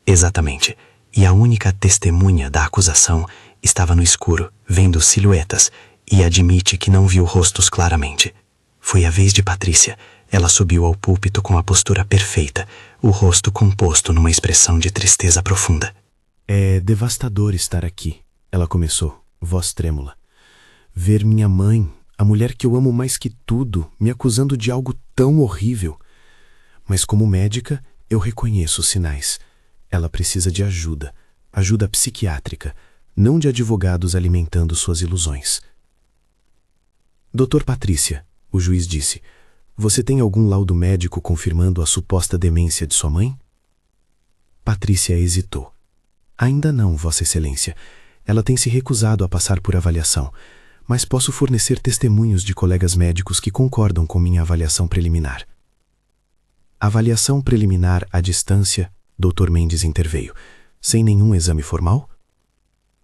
Exatamente. E a única testemunha da acusação estava no escuro, vendo silhuetas, e admite que não viu rostos claramente. Foi a vez de Patrícia. Ela subiu ao púlpito com a postura perfeita, o rosto composto numa expressão de tristeza profunda. É devastador estar aqui, ela começou, voz trêmula. Ver minha mãe, a mulher que eu amo mais que tudo, me acusando de algo tão horrível. Mas como médica, eu reconheço os sinais. Ela precisa de ajuda, ajuda psiquiátrica, não de advogados alimentando suas ilusões. Doutor Patrícia, o juiz disse, você tem algum laudo médico confirmando a suposta demência de sua mãe? Patrícia hesitou. Ainda não, Vossa Excelência. Ela tem se recusado a passar por avaliação, mas posso fornecer testemunhos de colegas médicos que concordam com minha avaliação preliminar. Avaliação preliminar à distância, Dr. Mendes interveio. sem nenhum exame formal?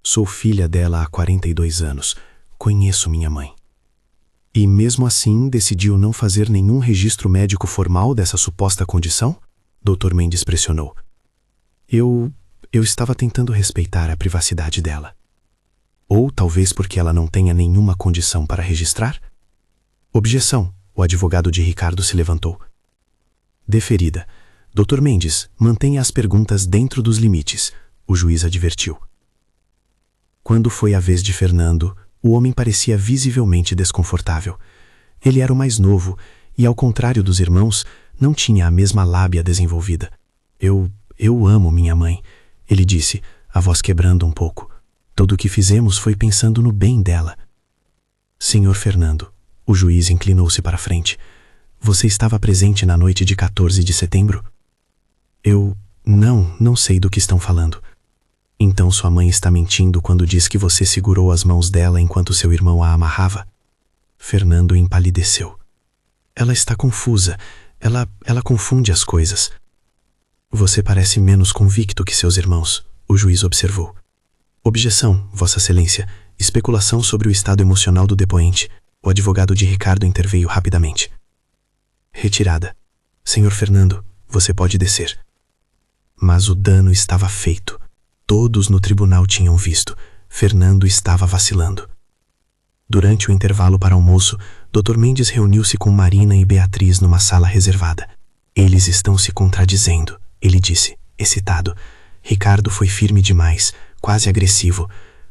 Sou filha dela há 42 anos. Conheço minha mãe. E mesmo assim decidiu não fazer nenhum registro médico formal dessa suposta condição? Dr. Mendes pressionou. Eu estava tentando respeitar a privacidade dela. Ou talvez porque ela não tenha nenhuma condição para registrar? Objeção. O advogado de Ricardo se levantou. Deferida. Dr. Mendes, mantenha as perguntas dentro dos limites, o juiz advertiu. Quando foi a vez de Fernando, o homem parecia visivelmente desconfortável. Ele era o mais novo e, ao contrário dos irmãos, não tinha a mesma lábia desenvolvida. Eu amo minha mãe, ele disse, a voz quebrando um pouco. Tudo o que fizemos foi pensando no bem dela. Senhor Fernando, o juiz inclinou-se para a frente. Você estava presente na noite de 14 de setembro? Eu não sei do que estão falando. Então sua mãe está mentindo quando diz que você segurou as mãos dela enquanto seu irmão a amarrava? Fernando empalideceu. Ela está confusa. Ela confunde as coisas. Você parece menos convicto que seus irmãos, o juiz observou. Objeção, Vossa Excelência. Especulação sobre o estado emocional do depoente. O advogado de Ricardo interveio rapidamente. Retirada. Senhor Fernando, você pode descer. Mas o dano estava feito. Todos no tribunal tinham visto. Fernando estava vacilando. Durante o intervalo para almoço, Dr. Mendes reuniu-se com Marina e Beatriz numa sala reservada. Eles estão se contradizendo, ele disse, excitado. Ricardo foi firme demais, quase agressivo.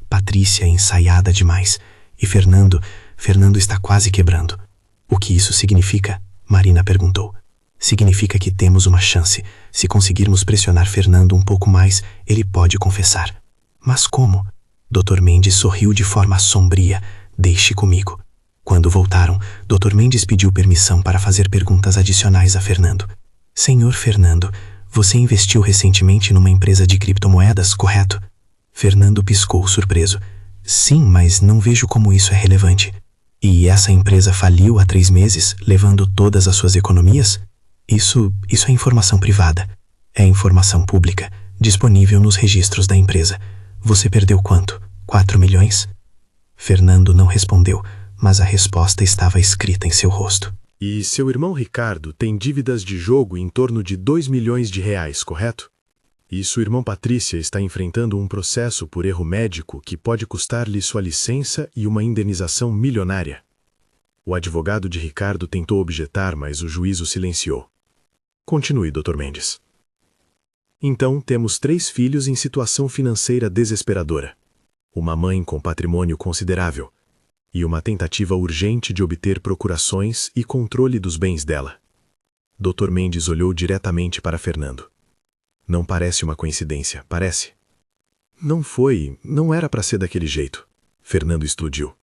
Patrícia ensaiada demais. E Fernando está quase quebrando. O que isso significa? Marina perguntou. Significa que temos uma chance. Se conseguirmos pressionar Fernando um pouco mais, ele pode confessar. Mas como? Dr. Mendes sorriu de forma sombria. Deixe comigo. Quando voltaram, Dr. Mendes pediu permissão para fazer perguntas adicionais a Fernando. Senhor Fernando, você investiu recentemente numa empresa de criptomoedas, correto? Fernando piscou surpreso. Sim, mas não vejo como isso é relevante. E essa empresa faliu há 3 meses, levando todas as suas economias? Isso é informação privada. É informação pública, disponível nos registros da empresa. Você perdeu quanto? 4 milhões? Fernando não respondeu, mas a resposta estava escrita em seu rosto. E seu irmão Ricardo tem dívidas de jogo em torno de 2 milhões de reais, correto? E sua irmã Patrícia está enfrentando um processo por erro médico que pode custar-lhe sua licença e uma indenização milionária. O advogado de Ricardo tentou objetar, mas o juiz o silenciou. Continue, Dr. Mendes. Então, temos 3 filhos em situação financeira desesperadora. Uma mãe com patrimônio considerável. E uma tentativa urgente de obter procurações e controle dos bens dela. Dr. Mendes olhou diretamente para Fernando. Não parece uma coincidência, parece? Não era para ser daquele jeito. Fernando explodiu.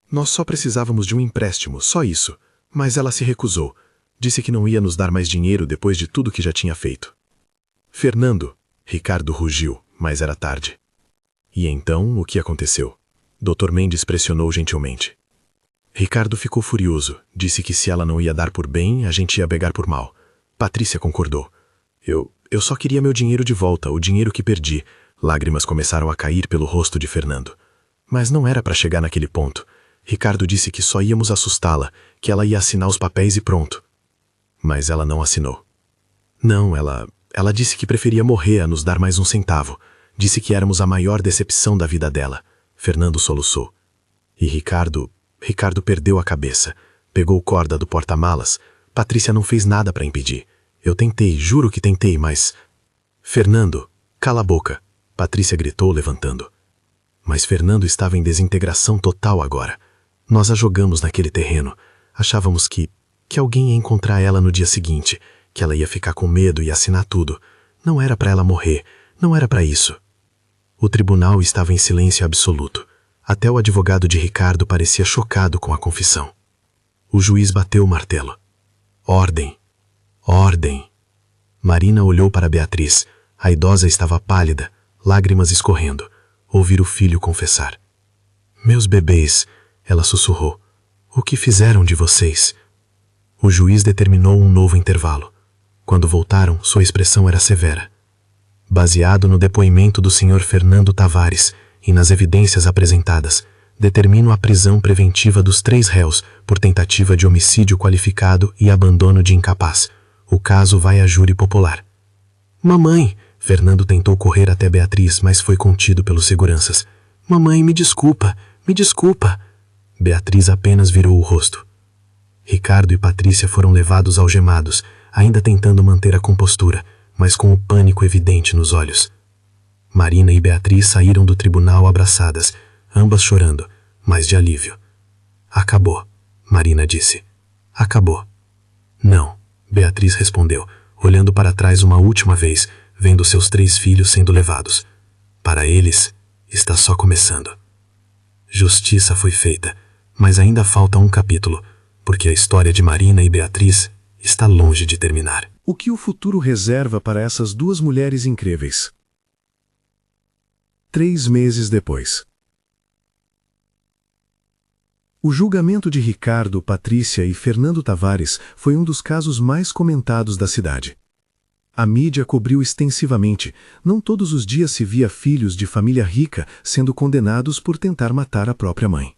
Nós só precisávamos de um empréstimo, só isso. Mas ela se recusou. Disse que não ia nos dar mais dinheiro depois de tudo que já tinha feito. Fernando, Ricardo rugiu, mas era tarde. E então, o que aconteceu? Dr. Mendes pressionou gentilmente. Ricardo ficou furioso, disse que se ela não ia dar por bem, a gente ia pegar por mal. Patrícia concordou. Eu só queria meu dinheiro de volta, o dinheiro que perdi. Lágrimas começaram a cair pelo rosto de Fernando. Mas não era para chegar naquele ponto. Ricardo disse que só íamos assustá-la, que ela ia assinar os papéis e pronto. Mas ela não assinou. Não, ela disse que preferia morrer a nos dar mais um centavo. Disse que éramos a maior decepção da vida dela. Fernando soluçou. E Ricardo perdeu a cabeça. Pegou corda do porta-malas. Patrícia não fez nada para impedir. Eu tentei, juro que tentei, mas... Fernando, cala a boca. Patrícia gritou, levantando. Mas Fernando estava em desintegração total agora. Nós a jogamos naquele terreno. Achávamos que alguém ia encontrar ela no dia seguinte, que ela ia ficar com medo e assinar tudo. Não era para ela morrer, não era para isso. O tribunal estava em silêncio absoluto. Até o advogado de Ricardo parecia chocado com a confissão. O juiz bateu o martelo. Ordem. Ordem. Marina olhou para Beatriz. A idosa estava pálida, lágrimas escorrendo. Ouvir o filho confessar. Meus bebês, ela sussurrou. O que fizeram de vocês? O juiz determinou um novo intervalo. Quando voltaram, sua expressão era severa. Baseado no depoimento do Sr. Fernando Tavares e nas evidências apresentadas, determino a prisão preventiva dos 3 réus por tentativa de homicídio qualificado e abandono de incapaz. O caso vai a júri popular. Mamãe! Fernando tentou correr até Beatriz, mas foi contido pelos seguranças. Mamãe, me desculpa, me desculpa. Beatriz apenas virou o rosto. Ricardo e Patrícia foram levados algemados, ainda tentando manter a compostura, mas com o pânico evidente nos olhos. Marina e Beatriz saíram do tribunal abraçadas, ambas chorando, mas de alívio. Acabou, Marina disse. Acabou. Não, Beatriz respondeu, olhando para trás uma última vez, vendo seus 3 filhos sendo levados. Para eles, está só começando. Justiça foi feita, mas ainda falta um capítulo, porque a história de Marina e Beatriz está longe de terminar. O que o futuro reserva para essas 2 mulheres incríveis? 3 meses depois. O julgamento de Ricardo, Patrícia e Fernando Tavares foi um dos casos mais comentados da cidade. A mídia cobriu extensivamente. Não todos os dias se via filhos de família rica sendo condenados por tentar matar a própria mãe.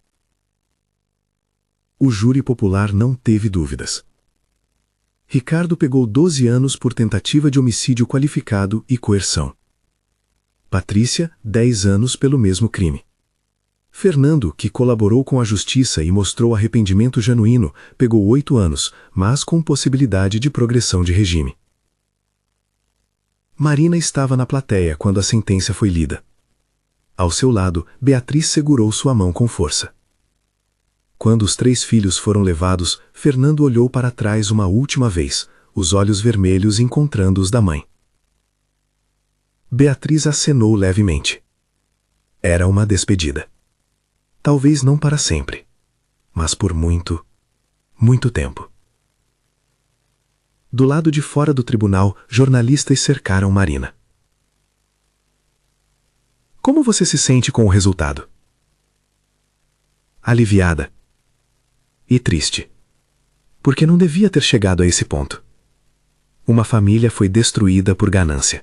O júri popular não teve dúvidas. Ricardo pegou 12 anos por tentativa de homicídio qualificado e coerção. Patrícia, 10 anos pelo mesmo crime. Fernando, que colaborou com a justiça e mostrou arrependimento genuíno, pegou 8 anos, mas com possibilidade de progressão de regime. Marina estava na plateia quando a sentença foi lida. Ao seu lado, Beatriz segurou sua mão com força. Quando os 3 filhos foram levados, Fernando olhou para trás uma última vez, os olhos vermelhos encontrando os da mãe. Beatriz acenou levemente. Era uma despedida. Talvez não para sempre, mas por muito, muito tempo. Do lado de fora do tribunal, jornalistas cercaram Marina. Como você se sente com o resultado? Aliviada. E triste. Porque não devia ter chegado a esse ponto. Uma família foi destruída por ganância.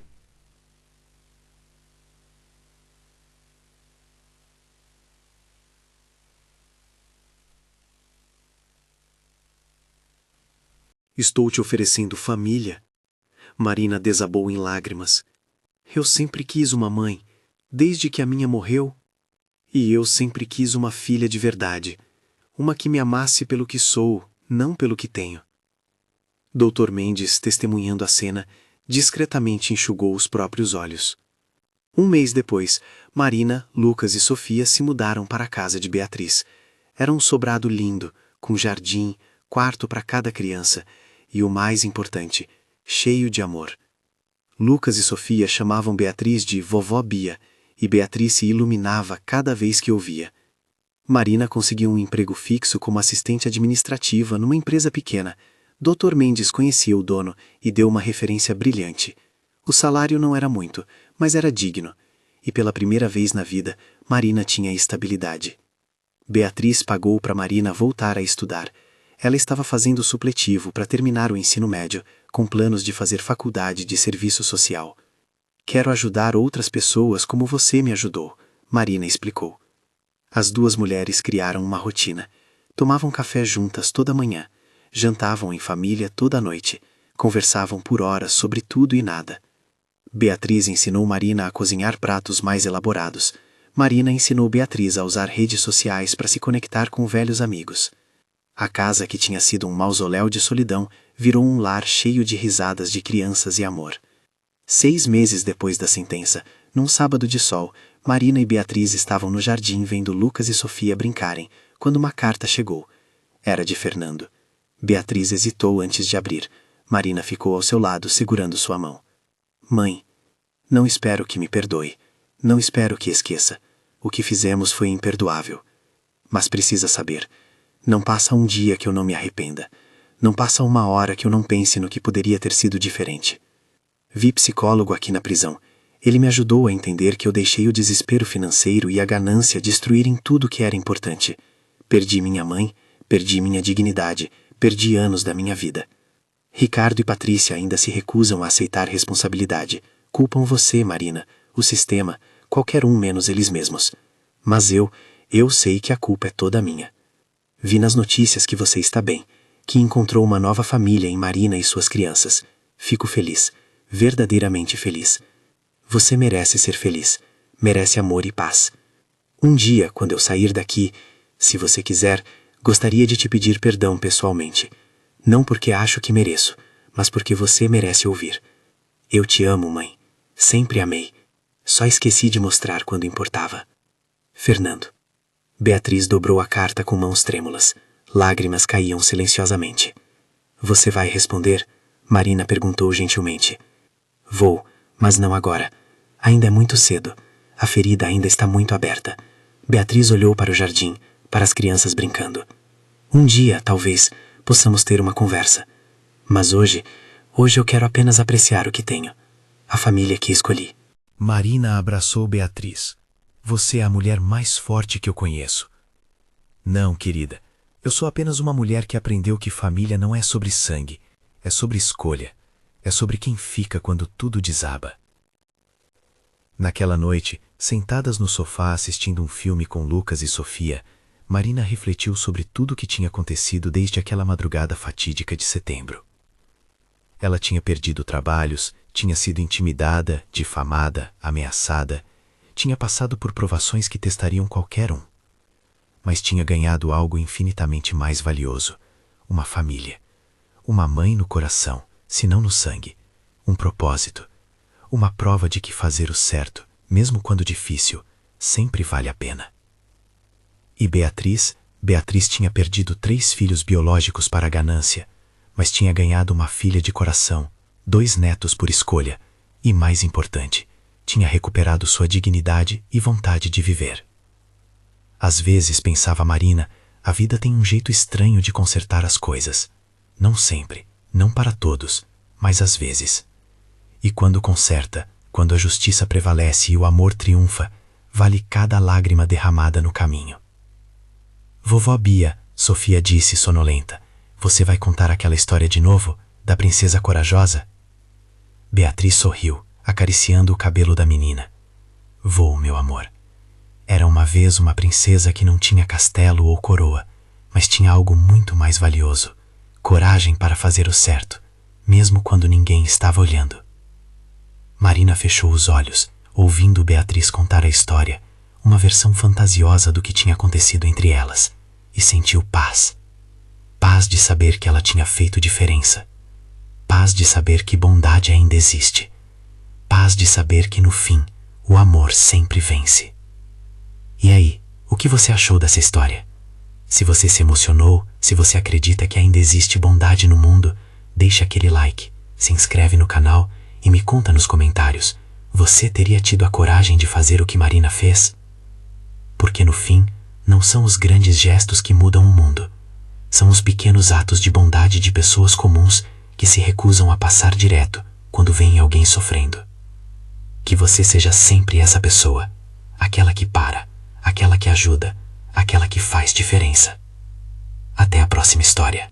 Estou te oferecendo família. Marina desabou em lágrimas. Eu sempre quis uma mãe, desde que a minha morreu. E eu sempre quis uma filha de verdade. Uma que me amasse pelo que sou, não pelo que tenho. Dr. Mendes, testemunhando a cena, discretamente enxugou os próprios olhos. 1 mês depois, Marina, Lucas e Sofia se mudaram para a casa de Beatriz. Era um sobrado lindo, com jardim, quarto para cada criança, e o mais importante, cheio de amor. Lucas e Sofia chamavam Beatriz de Vovó Bia, e Beatriz se iluminava cada vez que ouvia. Marina conseguiu um emprego fixo como assistente administrativa numa empresa pequena. Dr. Mendes conhecia o dono e deu uma referência brilhante. O salário não era muito, mas era digno, e pela primeira vez na vida, Marina tinha estabilidade. Beatriz pagou para Marina voltar a estudar. Ela estava fazendo supletivo para terminar o ensino médio, com planos de fazer faculdade de serviço social. Quero ajudar outras pessoas como você me ajudou, Marina explicou. As 2 mulheres criaram uma rotina. Tomavam café juntas toda manhã, jantavam em família toda noite, conversavam por horas sobre tudo e nada. Beatriz ensinou Marina a cozinhar pratos mais elaborados. Marina ensinou Beatriz a usar redes sociais para se conectar com velhos amigos. A casa, que tinha sido um mausoléu de solidão, virou um lar cheio de risadas de crianças e amor. 6 meses depois da sentença, num sábado de sol, Marina e Beatriz estavam no jardim vendo Lucas e Sofia brincarem, quando uma carta chegou. Era de Fernando. Beatriz hesitou antes de abrir. Marina ficou ao seu lado, segurando sua mão. Mãe, não espero que me perdoe. Não espero que esqueça. O que fizemos foi imperdoável. Mas precisa saber. Não passa um dia que eu não me arrependa. Não passa uma hora que eu não pense no que poderia ter sido diferente. Vi psicólogo aqui na prisão. Ele me ajudou a entender que eu deixei o desespero financeiro e a ganância destruírem tudo que era importante. Perdi minha mãe, perdi minha dignidade, perdi anos da minha vida. Ricardo e Patrícia ainda se recusam a aceitar responsabilidade. Culpam você, Marina, o sistema, qualquer um menos eles mesmos. Mas eu sei que a culpa é toda minha. Vi nas notícias que você está bem, que encontrou uma nova família em Marina e suas crianças. Fico feliz, verdadeiramente feliz. Você merece ser feliz, merece amor e paz. Um dia, quando eu sair daqui, se você quiser, gostaria de te pedir perdão pessoalmente. Não porque acho que mereço, mas porque você merece ouvir. Eu te amo, mãe. Sempre amei. Só esqueci de mostrar quando importava. Fernando. Beatriz dobrou a carta com mãos trêmulas. Lágrimas caíam silenciosamente. Você vai responder? Marina perguntou gentilmente. Vou, mas não agora. Ainda é muito cedo. A ferida ainda está muito aberta. Beatriz olhou para o jardim, para as crianças brincando. Um dia, talvez, possamos ter uma conversa. Mas hoje eu quero apenas apreciar o que tenho. A família que escolhi. Marina abraçou Beatriz. Você é a mulher mais forte que eu conheço. Não, querida. Eu sou apenas uma mulher que aprendeu que família não é sobre sangue. É sobre escolha. É sobre quem fica quando tudo desaba. Naquela noite, sentadas no sofá assistindo um filme com Lucas e Sofia, Marina refletiu sobre tudo o que tinha acontecido desde aquela madrugada fatídica de setembro. Ela tinha perdido trabalhos, tinha sido intimidada, difamada, ameaçada, tinha passado por provações que testariam qualquer um. Mas tinha ganhado algo infinitamente mais valioso, uma família, uma mãe no coração, se não no sangue, um propósito, uma prova de que fazer o certo, mesmo quando difícil, sempre vale a pena. E Beatriz tinha perdido 3 filhos biológicos para a ganância, mas tinha ganhado uma filha de coração, 2 netos por escolha, e mais importante, tinha recuperado sua dignidade e vontade de viver. Às vezes, pensava Marina, a vida tem um jeito estranho de consertar as coisas. Não sempre, não para todos, mas às vezes. E quando conserta, quando a justiça prevalece e o amor triunfa, vale cada lágrima derramada no caminho. Vovó Bia, Sofia disse sonolenta, você vai contar aquela história de novo, da princesa corajosa? Beatriz sorriu, acariciando o cabelo da menina. Vou, meu amor. Era uma vez uma princesa que não tinha castelo ou coroa, mas tinha algo muito mais valioso, coragem para fazer o certo, mesmo quando ninguém estava olhando. Marina fechou os olhos, ouvindo Beatriz contar a história, uma versão fantasiosa do que tinha acontecido entre elas, e sentiu paz. Paz de saber que ela tinha feito diferença. Paz de saber que bondade ainda existe. Paz de saber que, no fim, o amor sempre vence. E aí, o que você achou dessa história? Se você se emocionou, se você acredita que ainda existe bondade no mundo, deixa aquele like, se inscreve no canal e me conta nos comentários, você teria tido a coragem de fazer o que Marina fez? Porque no fim, não são os grandes gestos que mudam o mundo. São os pequenos atos de bondade de pessoas comuns que se recusam a passar direto quando vem alguém sofrendo. Que você seja sempre essa pessoa, aquela que para, aquela que ajuda, aquela que faz diferença. Até a próxima história.